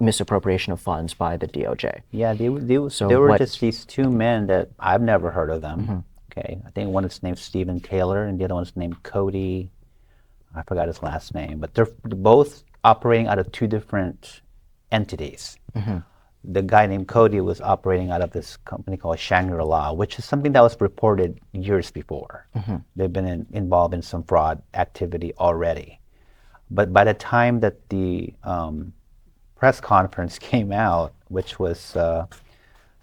misappropriation of funds by the DOJ. Yeah, they were just these 2 men that I've never heard of them. Okay, I think one is named Stephen Taylor and the other one's named Cody. I forgot his last name, but they're both operating out of 2 different entities. The guy named Cody was operating out of this company called Shangri-La, which is something that was reported years before. They've been involved in some fraud activity already. But by the time that the press conference came out, which was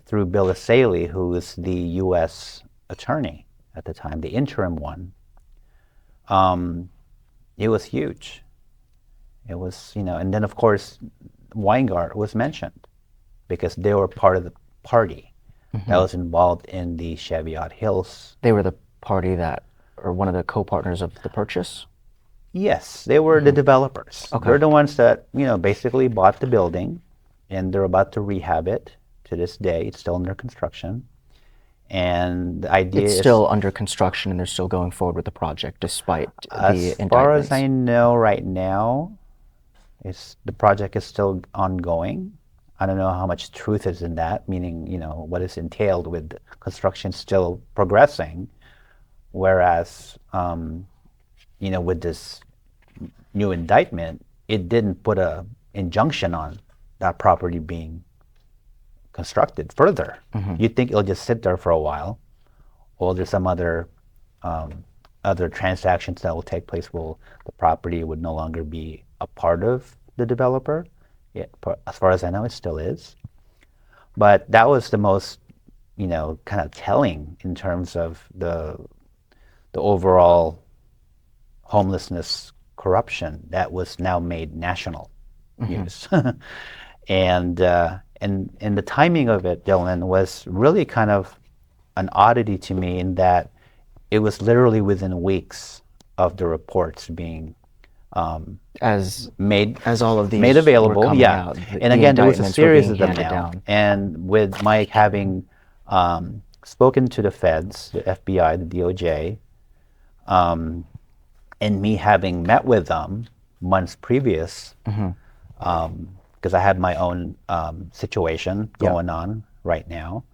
through Bill Asaley, who was the U.S. attorney at the time, the interim one, it was huge. It was, and then of course, Weingart was mentioned because they were part of the party that was involved in the Cheviot Hills. They were the party that, or one of the co-partners of the purchase? Yes, they were the developers. Okay. They're the ones that, basically bought the building, and they're about to rehab it. To this day, it's still under construction. And the idea is... It's still under construction, and they're still going forward with the project despite the indictments. As far as I know right now, the project is still ongoing. I don't know how much truth is in that, meaning, what is entailed with construction still progressing, whereas, with this new indictment, it didn't put an injunction on that property being constructed further. You'd think it'll just sit there for a while, or there's some other transactions that will take place where the property would no longer be a part of the developer. Yeah, as far as I know, it still is. But that was the most, kind of telling in terms of the overall homelessness corruption that was now made national news. And the timing of it, Dylan, was really kind of an oddity to me in that it was literally within weeks of the reports being as made all of these made available, were coming out, and again, there was a indictments were series being of them handed now. down. And with Mike having spoken to the feds, the FBI, the DOJ, and me having met with them months previous, because I had my own situation going on right now,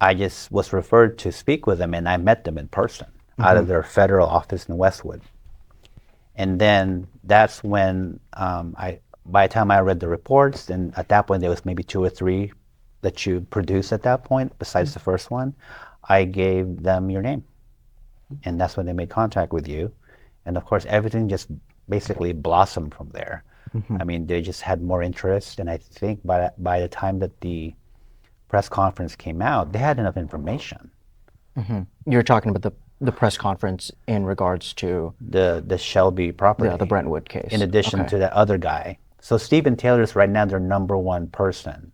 I just was referred to speak with them, and I met them in person out of their federal office in Westwood. And then that's when by the time I read the reports, and at that point there was maybe 2 or 3 that you produced at that point, besides the first one, I gave them your name. And that's when they made contact with you. And of course, everything just basically blossomed from there. I mean, they just had more interest, and I think by the time that the press conference came out, they had enough information. You're talking about the the press conference in regards to the Shelby property. the Brentwood case. In addition Okay. to that other guy. So Stephen Taylor's right now their number one person.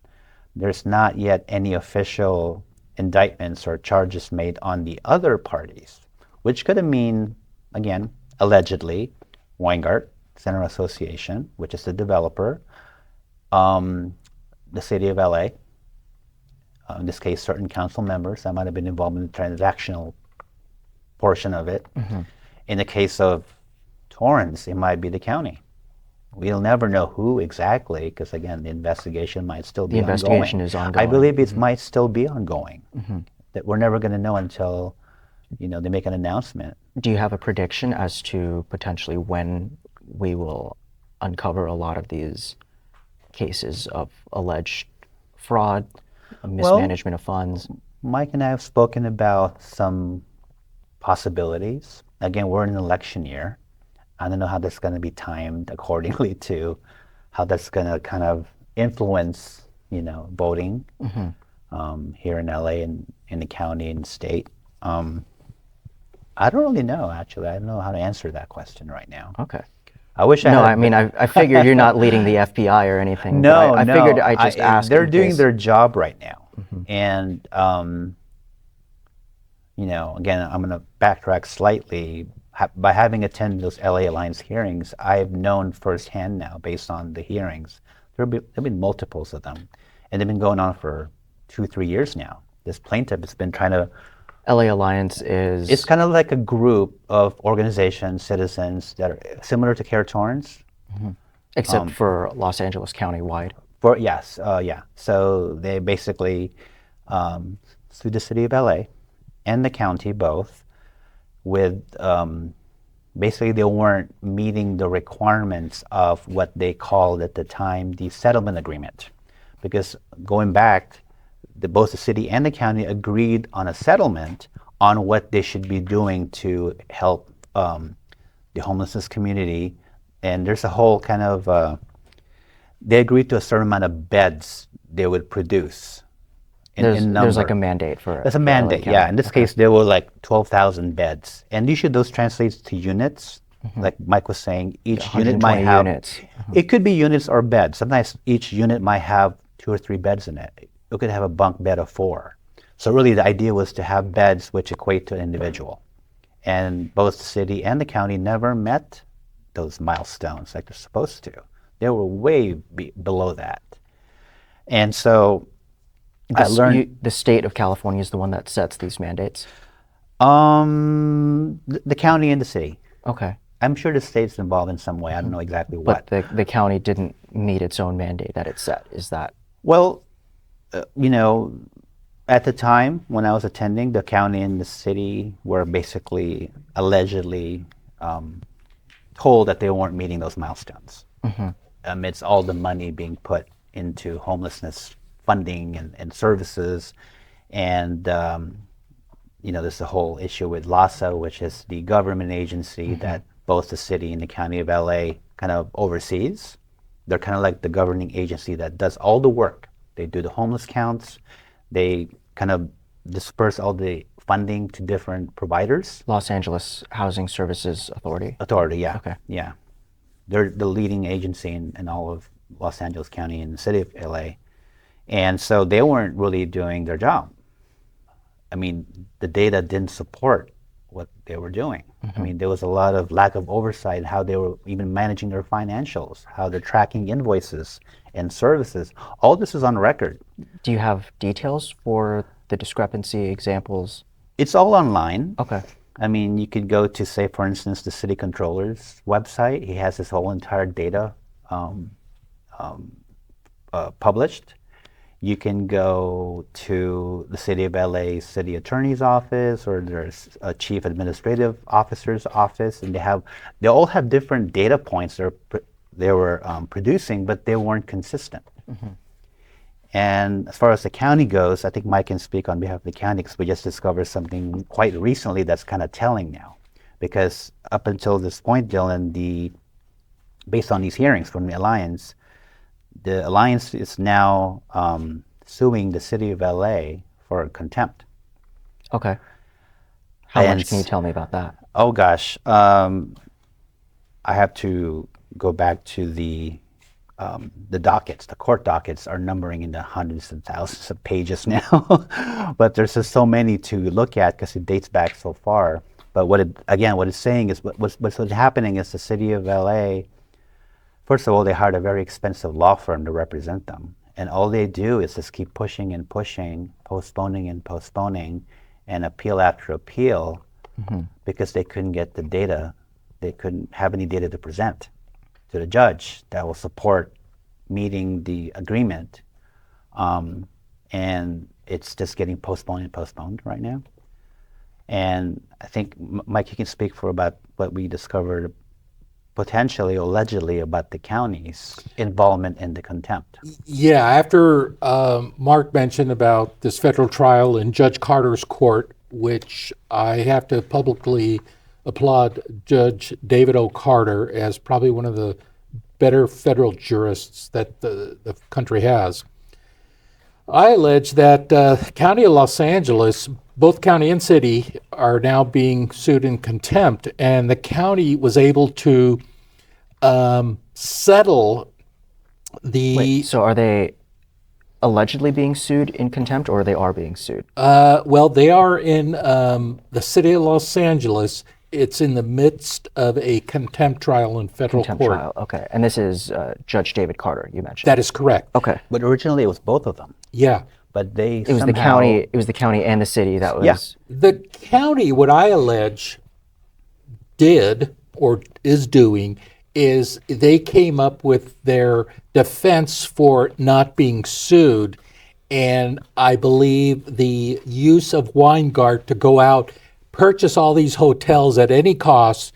There's not yet any official indictments or charges made on the other parties, which could mean, again, allegedly, Weingart Center Association, which is the developer, the city of LA, in this case, certain council members that might have been involved in the transactional portion of it. In the case of Torrance, it might be the county. We'll never know who exactly, because again, the investigation might still be ongoing. The investigation is ongoing. I believe it might still be ongoing. That we're never going to know until, they make an announcement. Do you have a prediction as to potentially when we will uncover a lot of these cases of alleged fraud, mismanagement of funds? Mike and I have spoken about some possibilities. Again, we're in an election year. I don't know how that's going to be timed accordingly to how that's going to kind of influence, voting here in LA and in the county and state. I don't really know, actually. I don't know how to answer that question right now. Okay. I wish I No, had. I mean, I figured you're not leading the FBI or anything. No, but I no. figured I just asked. They're in doing case. their job right now. And, again, I'm going to backtrack slightly. By having attended those LA Alliance hearings, I've known firsthand now, based on the hearings, there have been multiples of them. And they've been going on for 2-3 years now. This plaintiff has been trying to. LA Alliance is. It's kind of like a group of organizations, citizens that are similar to C.A.R.E Torrance. Except for Los Angeles County wide. Yes. So they basically sued the city of LA and the county both with basically they weren't meeting the requirements of what they called at the time the settlement agreement. Because going back, both the city and the county agreed on a settlement on what they should be doing to help the homelessness community. And there's a whole kind of, they agreed to a certain amount of beds they would produce. There's like a mandate for it. There's a mandate, yeah. In this case, there were like 12,000 beds. And usually those translates to units. Like Mike was saying, each unit might have, units. It could be units or beds. Sometimes each unit might have 2 or 3 beds in it. It could have a bunk bed of 4. So really the idea was to have beds which equate to an individual. And both the city and the county never met those milestones like they're supposed to. They were way below that. And so I learned... The state of California is the one that sets these mandates? The county and the city. Okay. I'm sure the state's involved in some way. I don't know exactly what. But the county didn't meet its own mandate that it set. Is that? Well, at the time when I was attending, the county and the city were basically allegedly told that they weren't meeting those milestones amidst all the money being put into homelessness funding and services. And, there's the whole issue with LAHSA, which is the government agency that both the city and the county of LA kind of oversees. They're kind of like the governing agency that does all the work. They do the homeless counts. They kind of disperse all the funding to different providers. Los Angeles Housing Services Authority? Authority, yeah. Okay. Yeah. They're the leading agency in all of Los Angeles County and the city of LA. And so they weren't really doing their job. I mean, the data didn't support what they were doing. I mean, there was a lot of lack of oversight in how they were even managing their financials, how they're tracking invoices and services. All this is on record. Do you have details for the discrepancy examples? It's all online. Okay. I mean, you could go to, say, for instance, the city controller's website. He has his whole entire data published. You can go to the City of LA City Attorney's Office, or there's a Chief Administrative Officer's office, and they all have different data points they were producing, but they weren't consistent. And as far as the county goes, I think Mike can speak on behalf of the county, because we just discovered something quite recently that's kind of telling now. Because up until this point, Dylan, based on these hearings from the Alliance is now suing the city of LA for contempt. Okay. How And much can you tell me about that? Oh gosh, I have to go back to the dockets. The court dockets are numbering in the hundreds and thousands of pages now, but there's just so many to look at because it dates back so far. But what it's saying is what's happening is the city of LA. First of all, they hired a very expensive law firm to represent them, and all they do is just keep pushing and pushing, postponing and postponing, and appeal after appeal, because they couldn't get the data. They couldn't have any data to present to the judge that will support meeting the agreement. And it's just getting postponed and postponed right now. And I think, Mike, you can speak for about what we discovered potentially, allegedly, about the county's involvement in the contempt. Yeah, after Mark mentioned about this federal trial in Judge Carter's court, which I have to publicly applaud Judge David O. Carter as probably one of the better federal jurists that the country has. I allege that County of Los Angeles, both county and city, are now being sued in contempt, and the county was able to settle the... Wait, so are they allegedly being sued in contempt, or they are being sued? Well, they are in the city of Los Angeles. It's in the midst of a contempt trial in federal Contempt court. trial, okay. And this is Judge David Carter, you mentioned. That is correct. Okay. But originally it was both of them. Yeah. But they It was somehow... the county. It was the county and the city that was. Yeah. The county, what I allege, did or is doing is they came up with their defense for not being sued, and I believe the use of Weingart to go out, purchase all these hotels at any cost,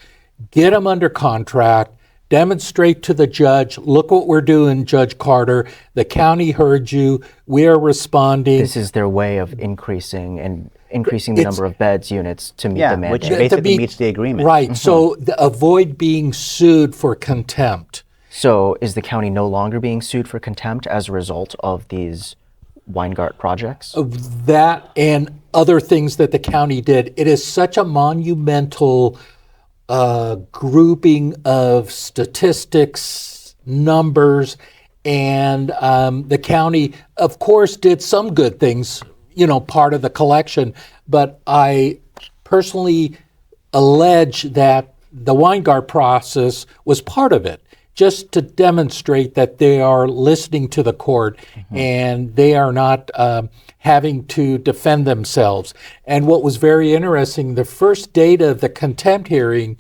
get them under contract, demonstrate to the judge, look what we're doing, Judge Carter. The county heard you. We are responding. This is their way of increasing the number of beds units to meet the mandate. which basically meets the agreement. Right. So avoid being sued for contempt. So is the county no longer being sued for contempt as a result of these Weingart projects? That and other things that the county did. It is such a monumental grouping of statistics, numbers, and the county, of course, did some good things, part of the collection, but I personally allege that the Weingart process was part of it, just to demonstrate that they are listening to the court and they are not having to defend themselves. And what was very interesting, the first date of the contempt hearing,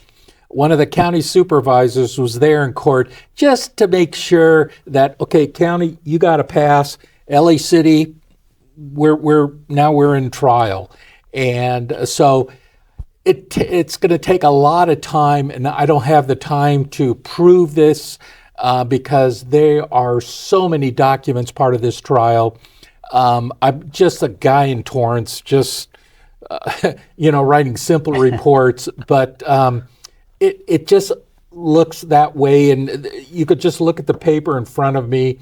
one of the county supervisors was there in court just to make sure that, okay, county, you got to pass. LA City, we're in trial. And so it's going to take a lot of time, and I don't have the time to prove this because there are so many documents part of this trial. I'm just a guy in Torrance, just writing simple reports, but it just looks that way, and you could just look at the paper in front of me,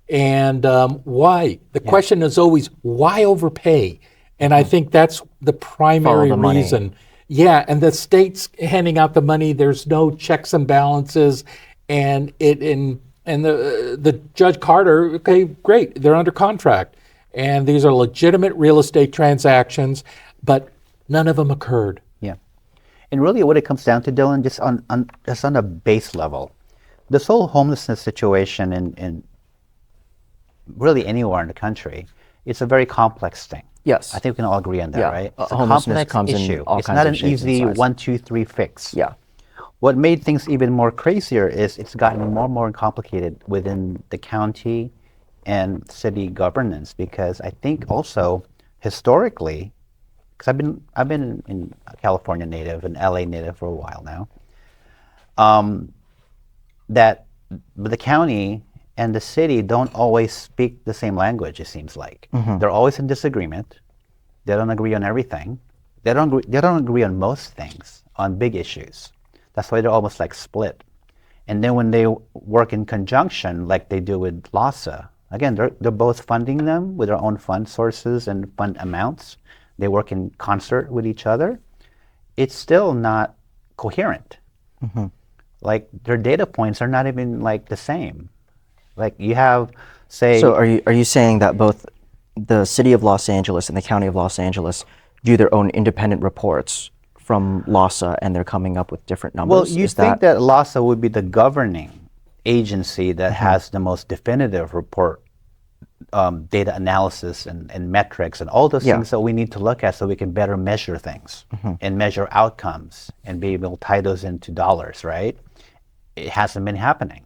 and why? The question is always, why overpay? And I think that's the primary reason. Yeah, and the state's handing out the money. There's no checks and balances, and the Judge Carter. Okay, great. They're under contract, and these are legitimate real estate transactions, but none of them occurred. Yeah, and really, what it comes down to, Dylan, just on a base level, this whole homelessness situation in really anywhere in the country, it's a very complex thing. Yes. I think we can all agree on that, right? It's a homelessness complex comes issue. in all It's kinds not of an shapes and easy sizes. 1, 2, 3 fix. Yeah. What made things even more crazier is it's gotten more and more complicated within the county and city governance, because I think also historically, because I've been in California native and LA native for a while now, that the county and the city don't always speak the same language, it seems like. They're always in disagreement. They don't agree on everything. They don't agree on most things, on big issues. That's why they're almost like split. And then when they work in conjunction, like they do with LAHSA, again, they're both funding them with their own fund sources and fund amounts. They work in concert with each other. it's still not coherent. Like their data points are not even like the same. Like you have, say, So are you saying that both the city of Los Angeles and the county of Los Angeles do their own independent reports from LAHSA and they're coming up with different numbers? well, you think that LAHSA would be the governing agency that has the most definitive report, data analysis and metrics and all those things that we need to look at so we can better measure things and measure outcomes and be able to tie those into dollars, right? It hasn't been happening.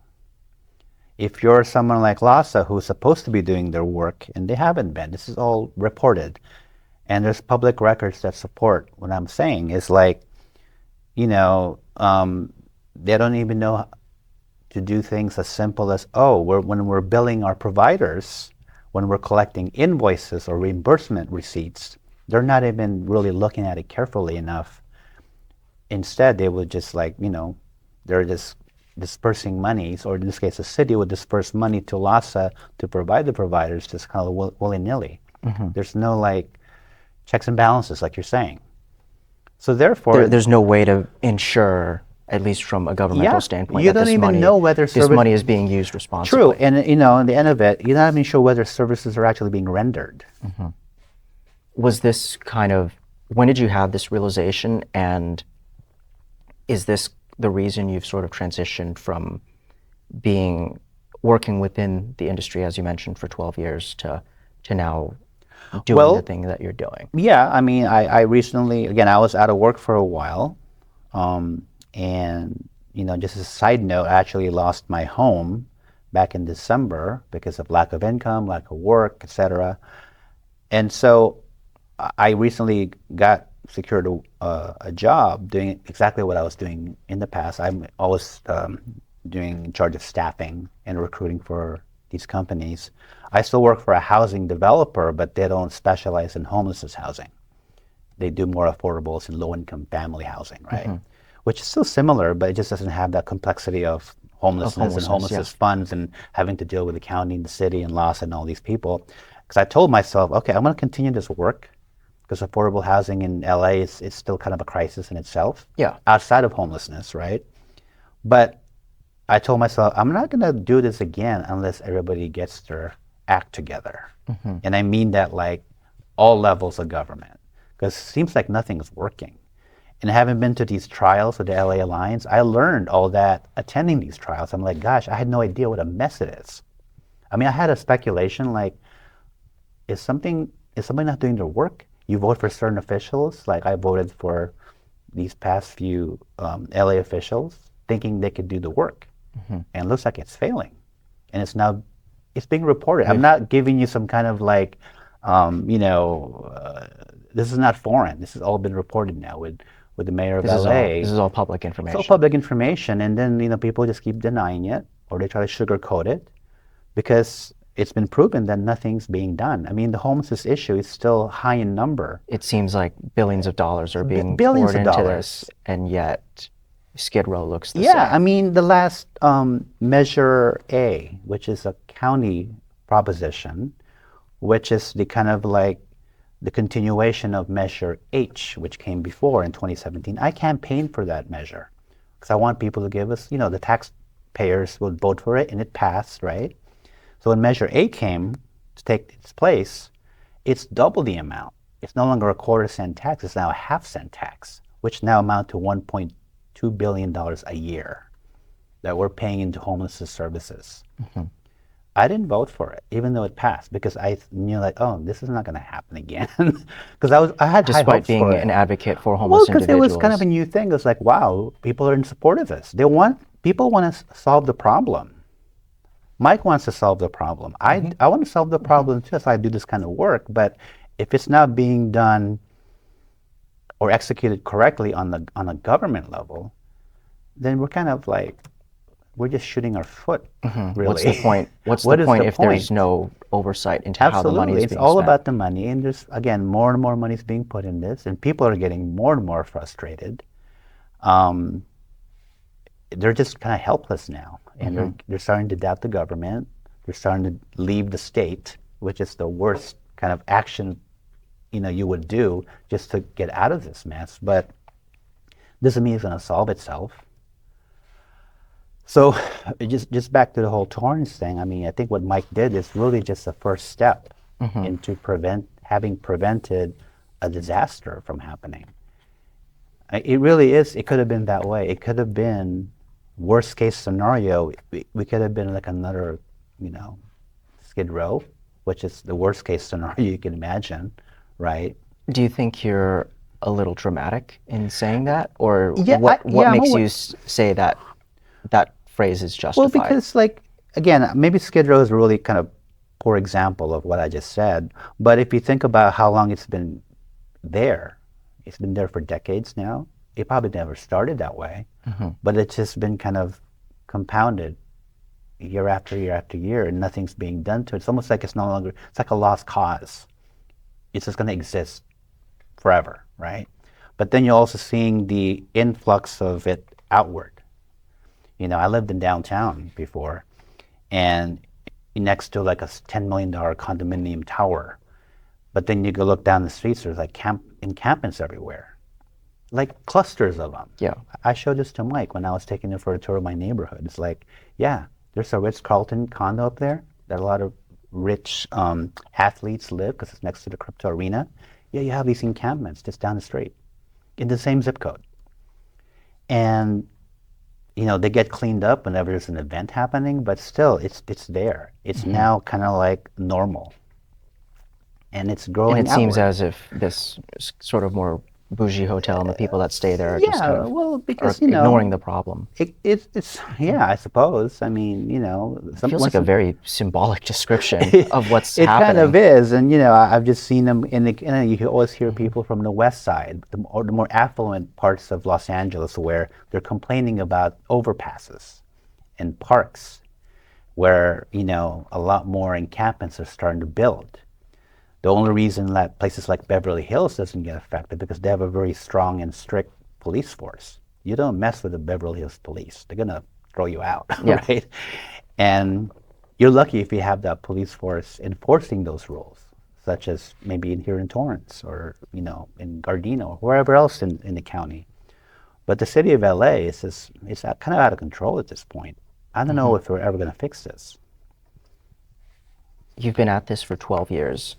If you're someone like LAHSA who's supposed to be doing their work and they haven't been, this is all reported. And there's public records that support what I'm saying. Is like, you know, they don't even know to do things as simple as, when we're billing our providers, when we're collecting invoices or reimbursement receipts, they're not even really looking at it carefully enough. Instead, they would just like, you know, they're just dispersing monies, or in this case, the city would disperse money to LAHSA to provide the providers just kind of willy-nilly. There's no like checks and balances, like you're saying. So therefore, there's no way to ensure, at least from a governmental standpoint, you that don't even know whether this money is being used responsibly. True, and you know, in the end of it, you're not even sure whether services are actually being rendered. Was this kind of, when did you have this realization, and is this the reason you've sort of transitioned from working within the industry, as you mentioned, for 12 years to now doing the thing that you're doing? Yeah, I mean, I recently, again, I was out of work for a while, and you know, just as a side note, I actually lost my home back in December because of lack of income, lack of work, etc. And so I recently secured a job doing exactly what I was doing in the past. I'm always doing in charge of staffing and recruiting for these companies. I still work for a housing developer, but they don't specialize in homelessness housing. They do more affordables and low-income family housing, right? Which is still similar, but it just doesn't have that complexity of homelessness and homelessness funds and having to deal with the county and the city and LAHSA and all these people. Because I told myself, okay, I'm going to continue this work, because affordable housing in LA is still kind of a crisis in itself, outside of homelessness, right? But I told myself, I'm not going to do this again unless everybody gets their act together. And I mean that like all levels of government, because it seems like nothing is working. And having been to these trials with the LA Alliance, I learned all that attending these trials. I'm like, gosh, I had no idea what a mess it is. I mean, I had a speculation like, is somebody not doing their work? You vote for certain officials, like I voted for these past few LA officials, thinking they could do the work. And it looks like it's failing. And it's being reported. I'm not giving you some kind of like, this is not foreign. This has all been reported now with the mayor of LA. This is all public information. It's all public information, and then people just keep denying it, or they try to sugarcoat it, because it's been proven that nothing's being done. I mean, the homelessness issue is still high in number. It seems like billions of dollars are being poured into this, and yet Skid Row looks the same. Yeah, I mean, the last Measure A, which is a county proposition, which is the kind of like the continuation of Measure H, which came before in 2017. I campaigned for that measure because I want people to give us, the taxpayers would vote for it, and it passed, right? So when Measure A came to take its place, it's double the amount. It's no longer a quarter-cent tax, it's now a half-cent tax, which now amount to $1.2 billion a year that we're paying into homelessness services. I didn't vote for it, even though it passed, because I knew like, this is not going to happen again. Because I had high hopes for it. Despite being an advocate for homeless individuals. Well, because it was kind of a new thing. It was like, wow, people are in support of this. People want to solve the problem. Mike wants to solve the problem. I want to solve the problem too, so I do this kind of work. But if it's not being done or executed correctly on a government level, then we're kind of like, we're just shooting our foot, really. What's the point? What's the point if there's no oversight into how the money is being spent? It's all about the money, and there's, again, more and more money is being put in this, and people are getting more and more frustrated. They're just kind of helpless now, and they're starting to doubt the government. They're starting to leave the state, which is the worst kind of action, you would do just to get out of this mess. But doesn't mean it's going to solve itself. So just back to the whole Torrance thing, I mean, I think what Mike did is really just the first step into having prevented a disaster from happening. It really is, it could have been that way. It could have been, worst case scenario, we could have been like another, Skid Row, which is the worst case scenario you can imagine, right? Do you think you're a little dramatic in saying that? Or Yeah, what I'm makes aware. you say that that phrase is justified? Well, because again, maybe Skid Row is a really kind of poor example of what I just said, but if you think about how long it's been there for decades now. It probably never started that way, but it's just been kind of compounded year after year after year, and nothing's being done to it. It's almost like it's like a lost cause. It's just going to exist forever, right? But then you're also seeing the influx of it outward. I lived in downtown before, and next to like a $10 million condominium tower. But then you go look down the streets, there's like encampments everywhere, like clusters of them. Yeah. I showed this to Mike when I was taking him for a tour of my neighborhood. It's like, yeah, there's a Ritz-Carlton condo up there that a lot of rich athletes live because it's next to the crypto arena. Yeah, you have these encampments just down the street in the same zip code. And, they get cleaned up whenever there's an event happening, but still, it's there. It's now kind of like normal. And it's growing And it seems outward. as if this sort of more bougie hotel and the people that stay there are just kind of well, because are ignoring the problem. It's I suppose. I mean, It feels like a very symbolic description of what's it happening. kind of is, and I've just seen them you can always hear people from the west side, the more affluent parts of Los Angeles, where they're complaining about overpasses and parks, where a lot more encampments are starting to build. The only reason that places like Beverly Hills doesn't get affected because they have a very strong and strict police force. You don't mess with the Beverly Hills police. They're going to throw you out, Yeah. right? And you're lucky if you have that police force enforcing those rules, such as maybe here in Torrance or, in Gardena or wherever else in the county. But the city of LA it's kind of out of control at this point. I don't know if we're ever going to fix this. You've been at this for 12 years.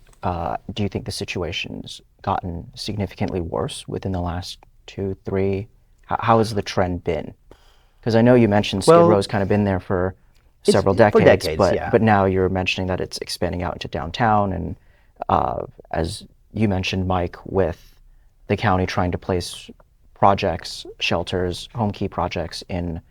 Do you think the situation's gotten significantly worse within the last 2, 3? How has the trend been? Because I know you mentioned Skid Row's kind of been there for several decades, but now you're mentioning that it's expanding out into downtown, and as you mentioned, Mike, with the county trying to place projects, shelters, Homekey projects in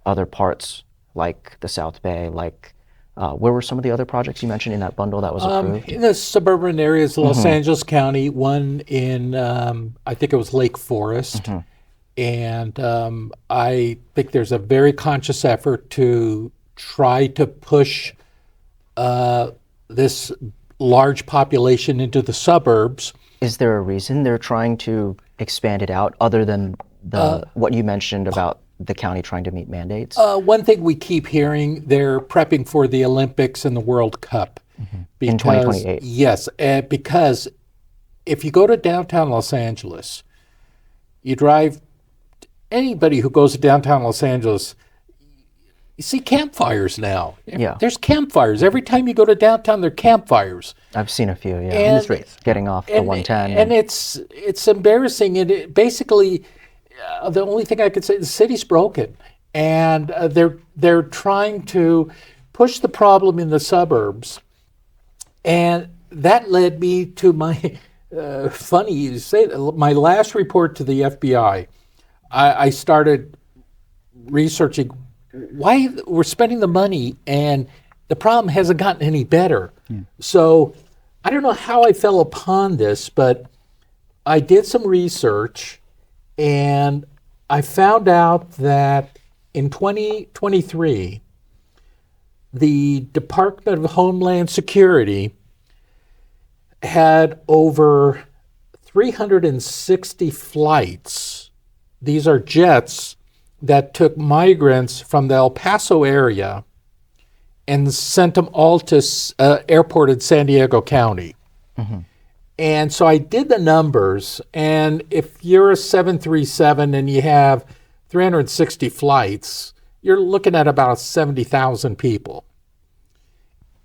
other parts like the South Bay, like where were some of the other projects you mentioned in that bundle that was approved? In the suburban areas of Los Angeles County, one in, I think it was Lake Forest. And I think there's a very conscious effort to try to push this large population into the suburbs. Is there a reason they're trying to expand it out other than what you mentioned about the county trying to meet mandates? One thing we keep hearing, they're prepping for the Olympics and the World Cup. In 2028. Yes, because if you go to downtown Los Angeles, you drive, anybody who goes to downtown Los Angeles, you see campfires now. Yeah. There's campfires. Every time you go to downtown, there are campfires. I've seen a few, yeah. And- In the streets. Getting off the 110. And it's embarrassing. And it basically, the only thing I could say, the city's broken, and they're trying to push the problem in the suburbs, and that led me to my funny you say that, my last report to the FBI. I started researching why we're spending the money, and the problem hasn't gotten any better. So I don't know how I fell upon this, but I did some research. And I found out that in 2023, the Department of Homeland Security had over 360 flights. These are jets that took migrants from the El Paso area and sent them all to airport in San Diego County. And so I did the numbers, and if you're a 737 and you have 360 flights, you're looking at about 70,000 people.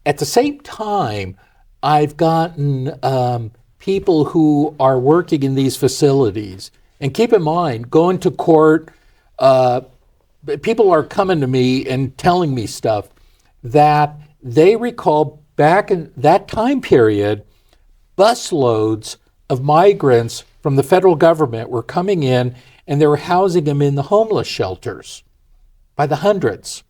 At the same time, I've gotten people who are working in these facilities. And keep in mind, going to court, people are coming to me and telling me stuff that they recall back in that time period, busloads of migrants from the federal government were coming in and they were housing them in the homeless shelters by the hundreds.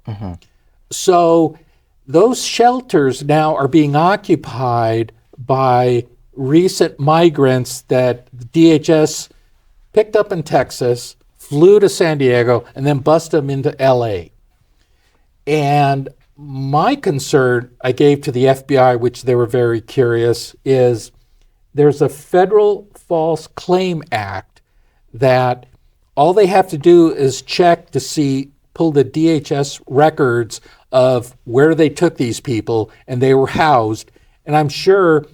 So those shelters now are being occupied by recent migrants that DHS picked up in Texas, flew to San Diego, and then busted them into LA. And my concern I gave to the FBI, which they were very curious, is there's a federal False Claim Act that all they have to do is check to see, pull the DHS records of where they took these people and they were housed. And I'm sure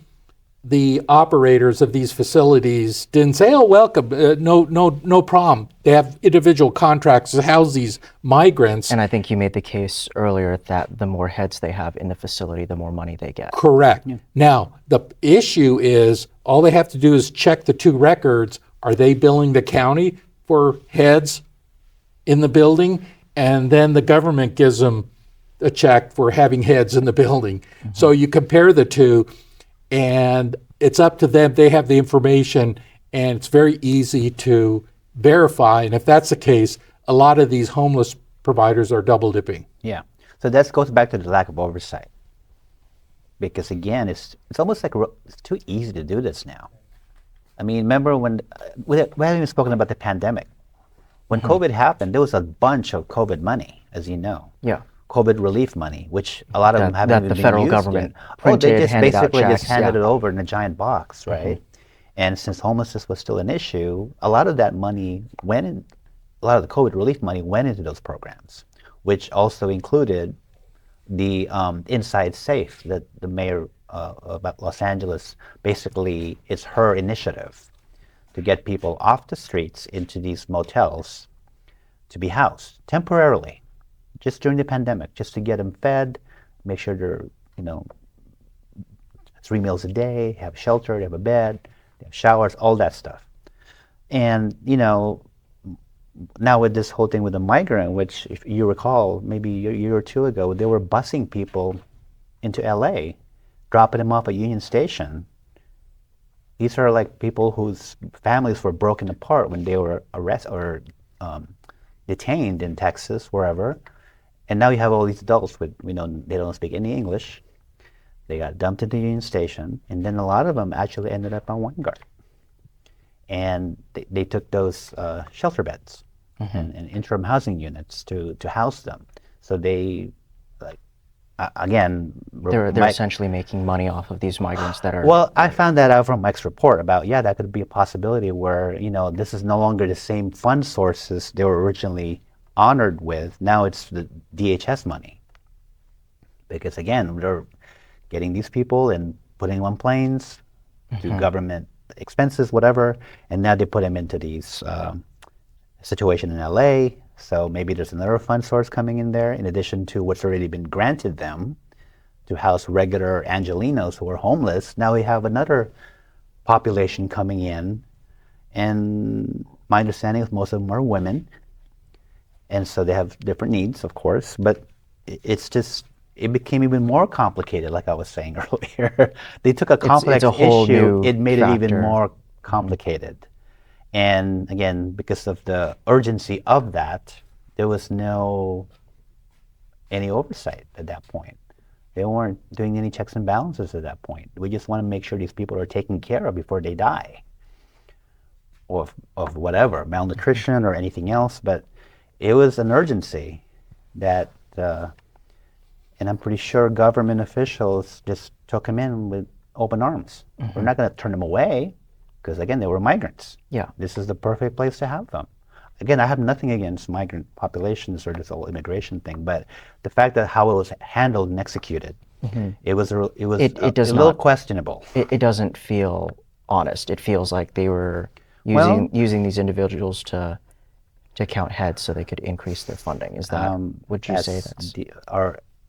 the operators of these facilities didn't say, "Oh, welcome, no problem." They have individual contracts to house these migrants. And I think you made the case earlier that the more heads they have in the facility, the more money they get. Correct. Now, the issue is all they have to do is check the two records. Are they billing the county for heads in the building? And then the government gives them a check for having heads in the building. So you compare the two, and it's up to them. They have the information, and it's very easy to verify. And if that's the case, a lot of these homeless providers are double dipping. Yeah. So that goes back to the lack of oversight. Because again, it's almost like it's too easy to do this now. I mean, remember when, we haven't even spoken about the pandemic. When COVID happened, there was a bunch of COVID money, as you know. Yeah. COVID relief money, which a lot of them haven't even the been federal used government yet. printed, They just handed out basically just checks, handed yeah. it over in a giant box, right? And since homelessness was still an issue, a lot of that money went in, a lot of the COVID relief money went into those programs, which also included the Inside Safe that the mayor of Los Angeles, basically it's her initiative to get people off the streets into these motels to be housed temporarily, just during the pandemic, just to get them fed, make sure they're, 3 meals a day, have shelter, they have a bed, they have showers, all that stuff. And, now with this whole thing with the migrant, which if you recall, maybe a year or two ago, they were busing people into LA, dropping them off at Union Station. These are like people whose families were broken apart when they were arrested or detained in Texas, wherever. And now you have all these adults with, they don't speak any English. They got dumped into Union Station, and then a lot of them actually ended up on Wingard. And they took those shelter beds and interim housing units to house them. So they, again, They're essentially making money off of these migrants that are. Well, I found that out from Mike's report about, that could be a possibility where, this is no longer the same fund sources they were originally honored with. Now it's the DHS money. Because again, they're getting these people and putting them on planes, do government expenses, whatever, and now they put them into these situation in LA. So maybe there's another fund source coming in there in addition to what's already been granted them to house regular Angelenos who are homeless. Now we have another population coming in, and my understanding is most of them are women, and so they have different needs, of course, but it became even more complicated, like I was saying earlier. They took a complex it's a whole issue, new it made it even factor. more complicated. And again, because of the urgency of that, there was any oversight at that point. They weren't doing any checks and balances at that point. We just want to make sure these people are taken care of before they die, or of whatever, malnutrition or anything else. But it was an urgency that, and I'm pretty sure government officials just took them in with open arms. We're not going to turn them away, because again, they were migrants. Yeah. This is the perfect place to have them. Again, I have nothing against migrant populations or this whole immigration thing, but the fact that how it was handled and executed, it was a little questionable. It doesn't feel honest. It feels like they were Well, using these individuals to count heads so they could increase their funding. Is that, would you say that's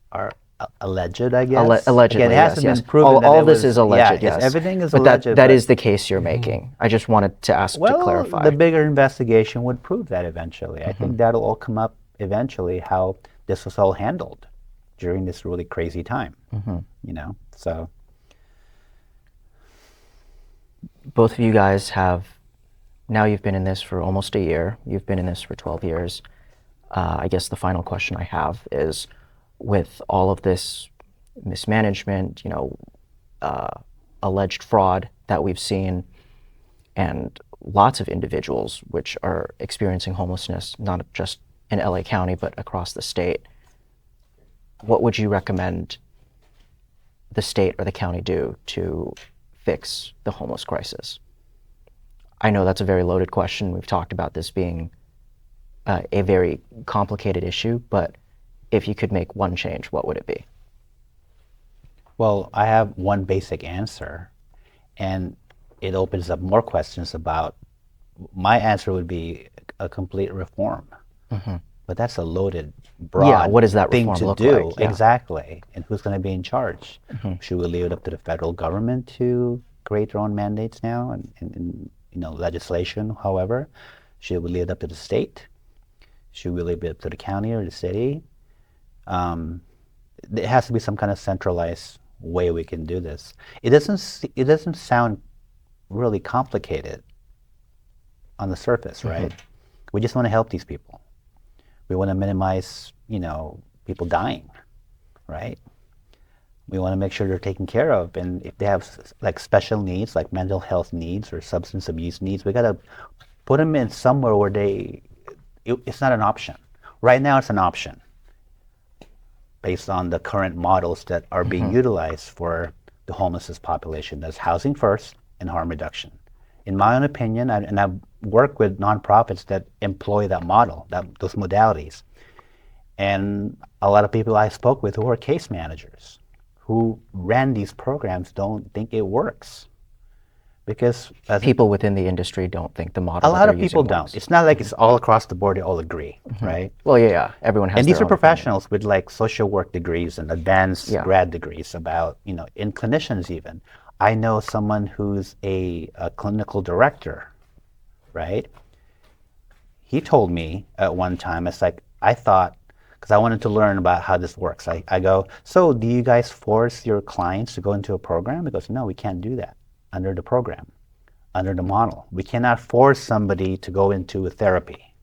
are alleged, I guess. allegedly? Again, it hasn't yes, been proven that all it this was, is alleged. yeah, Yes, everything is but alleged. that but, is the case you're making. I just wanted to ask to well, clarify. the bigger investigation would prove that eventually. I Mm-hmm. think that'll all come up eventually, how this was all handled during this really crazy time. Mm-hmm. You know, so. Both of you guys have, now you've been in this for almost a year. You've been in this for 12 years. I guess the final question I have is, with all of this mismanagement, alleged fraud that we've seen, and lots of individuals which are experiencing homelessness, not just in LA County, but across the state, what would you recommend the state or the county do to fix the homeless crisis? I know that's a very loaded question. We've talked about this being a very complicated issue, but if you could make one change, what would it be? Well, I have one basic answer, and it opens up more questions about, my answer would be a complete reform. Mm-hmm. But that's a loaded, broad what does that thing reform to look do. like? Yeah. Exactly. And who's going to be in charge? Mm-hmm. Should we leave it up to the federal government to create their own mandates now and legislation, however? Should we leave it up to the state? Should we leave it up to the county or the city? There has to be some kind of centralized way we can do this. It doesn't sound really complicated on the surface, right? Mm-hmm. We just want to help these people. We want to minimize, people dying, right? We want to make sure they're taken care of, and if they have like special needs, like mental health needs or substance abuse needs, we got to put them in somewhere where it's not an option. Right now, it's an option based on the current models that are being utilized for the homelessness population. That's housing first and harm reduction. In my own opinion, and I've worked with nonprofits that employ that model, those modalities. And a lot of people I spoke with who are case managers who ran these programs don't think it works. Because people within the industry don't think the model a that lot they're of people using don't. works. It's not like it's all across the board, they all agree, right? Well, yeah, everyone has And their these are own professionals with like social work degrees and advanced Yeah. grad degrees about, in clinicians even. I know someone who's a clinical director, right? He told me at one time, it's like, I thought, because I wanted to learn about how this works. I go, so do you guys force your clients to go into a program? He goes, no, we can't do that under the program, under the model. We cannot force somebody to go into a therapy.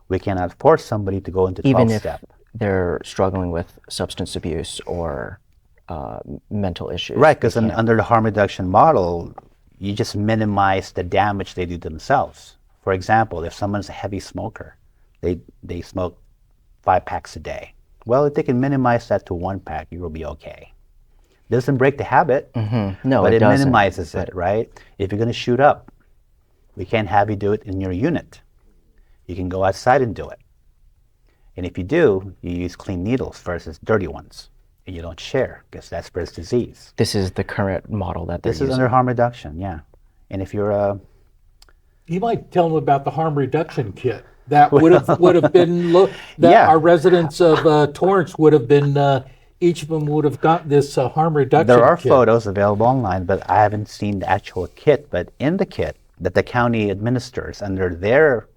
We cannot force somebody to go into 12-step. Even if they're struggling with substance abuse or mental issues. Right, because under the harm reduction model, you just minimize the damage they do themselves. For example, if someone's a heavy smoker, they smoke 5 packs a day. Well, if they can minimize that to 1 pack, you will be okay. Doesn't break the habit, No, but it it doesn't. minimizes it, right? If you're going to shoot up, we can't have you do it in your unit. You can go outside and do it. And if you do, you use clean needles versus dirty ones. And you don't share, because that spreads disease. This is the current model that they're This using. is under harm reduction, yeah. And if you're You might tell them about the harm reduction kit. That would have been that Yeah. our residents of Torrance would have been. Each of them would have got this harm reduction There are kit. photos available online, but I haven't seen the actual kit. But in the kit that the county administers under their,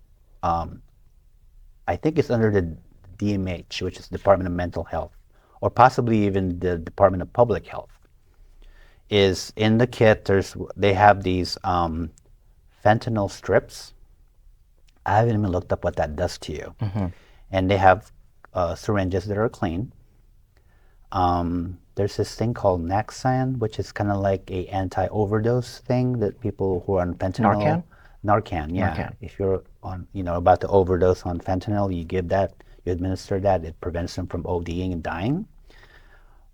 I think it's under the DMH, which is Department of Mental Health, or possibly even the Department of Public Health, is in the kit, they have these fentanyl strips. I haven't even looked up what that does to you. And they have syringes that are clean. There's this thing called Naxan, which is kind of like a anti-overdose thing that people who are on fentanyl. Narcan? Narcan, yeah. Narcan. If you're on, about to overdose on fentanyl, you give that, you administer that. It prevents them from ODing and dying.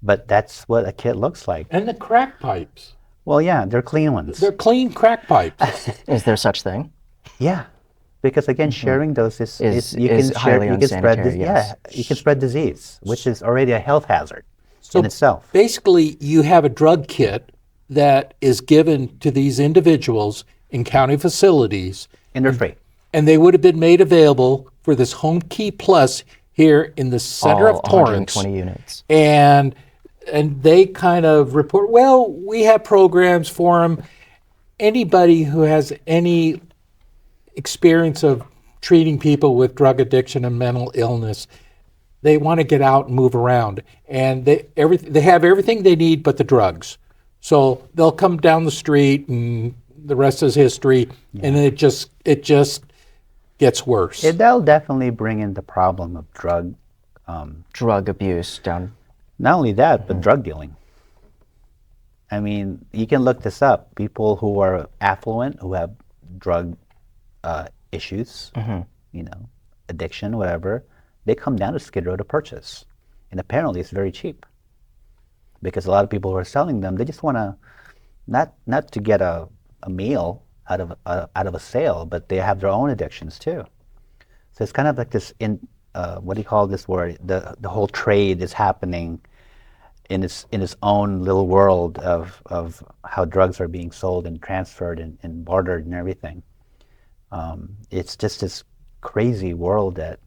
But that's what a kit looks like. And the crack pipes. Well, yeah, they're clean ones. They're clean crack pipes. Is there such thing? Yeah, because again, sharing those Is highly unsanitary, yes. Yeah, you can spread disease, which is already a health hazard So in itself. basically, you have a drug kit that is given to these individuals in county facilities, And they're free. and they would have been made available for this Homekey Plus here in the center All of Torrance. 120 units. And they kind of report, well, we have programs for them. Anybody who has any experience of treating people with drug addiction and mental illness, they want to get out and move around. And they have everything they need but the drugs. So they'll come down the street and the rest is history. And it just gets worse. That'll definitely bring in the problem of drug abuse down. Not only that, but drug dealing. I mean, you can look this up. People who are affluent, who have drug issues, addiction, whatever, they come down to Skid Row to purchase. And apparently it's very cheap. Because a lot of people who are selling them, they just want to, not to get a meal out of a sale, but they have their own addictions too. So it's kind of like this, what do you call this word? The whole trade is happening in its own little world of how drugs are being sold and transferred and bartered and everything. It's just this crazy world that,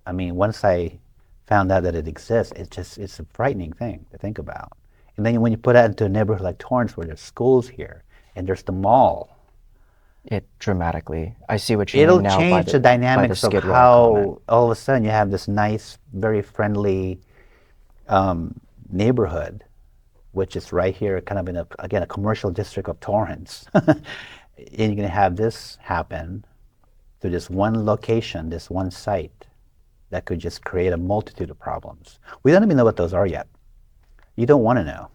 I mean, once I found out that it exists, it's a frightening thing to think about. And then when you put that into a neighborhood like Torrance, where there's schools here and there's the mall, It dramatically. I see what you it'll mean now. change the dynamics of Skid Row how comment. all of a sudden you have this nice, very friendly neighborhood, which is right here, kind of in a commercial district of Torrance. And you're going to have this happen to this one location, this one site, that could just create a multitude of problems. We don't even know what those are yet. You don't want to know.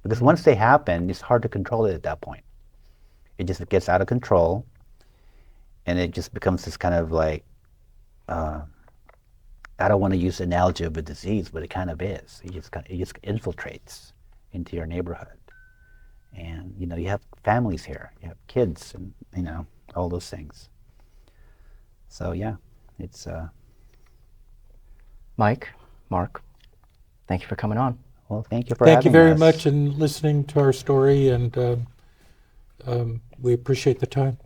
Because once they happen, it's hard to control it at that point. It just gets out of control, and it just becomes this kind of like, I don't want to use the analogy of a disease, but it kind of is. It just infiltrates into your neighborhood. And, you have families here, you have kids, and, all those things. So, yeah, it's... Mike, Mark, thank you for coming on. Well, thank you for thank you having very us. much and listening to our story, and we appreciate the time.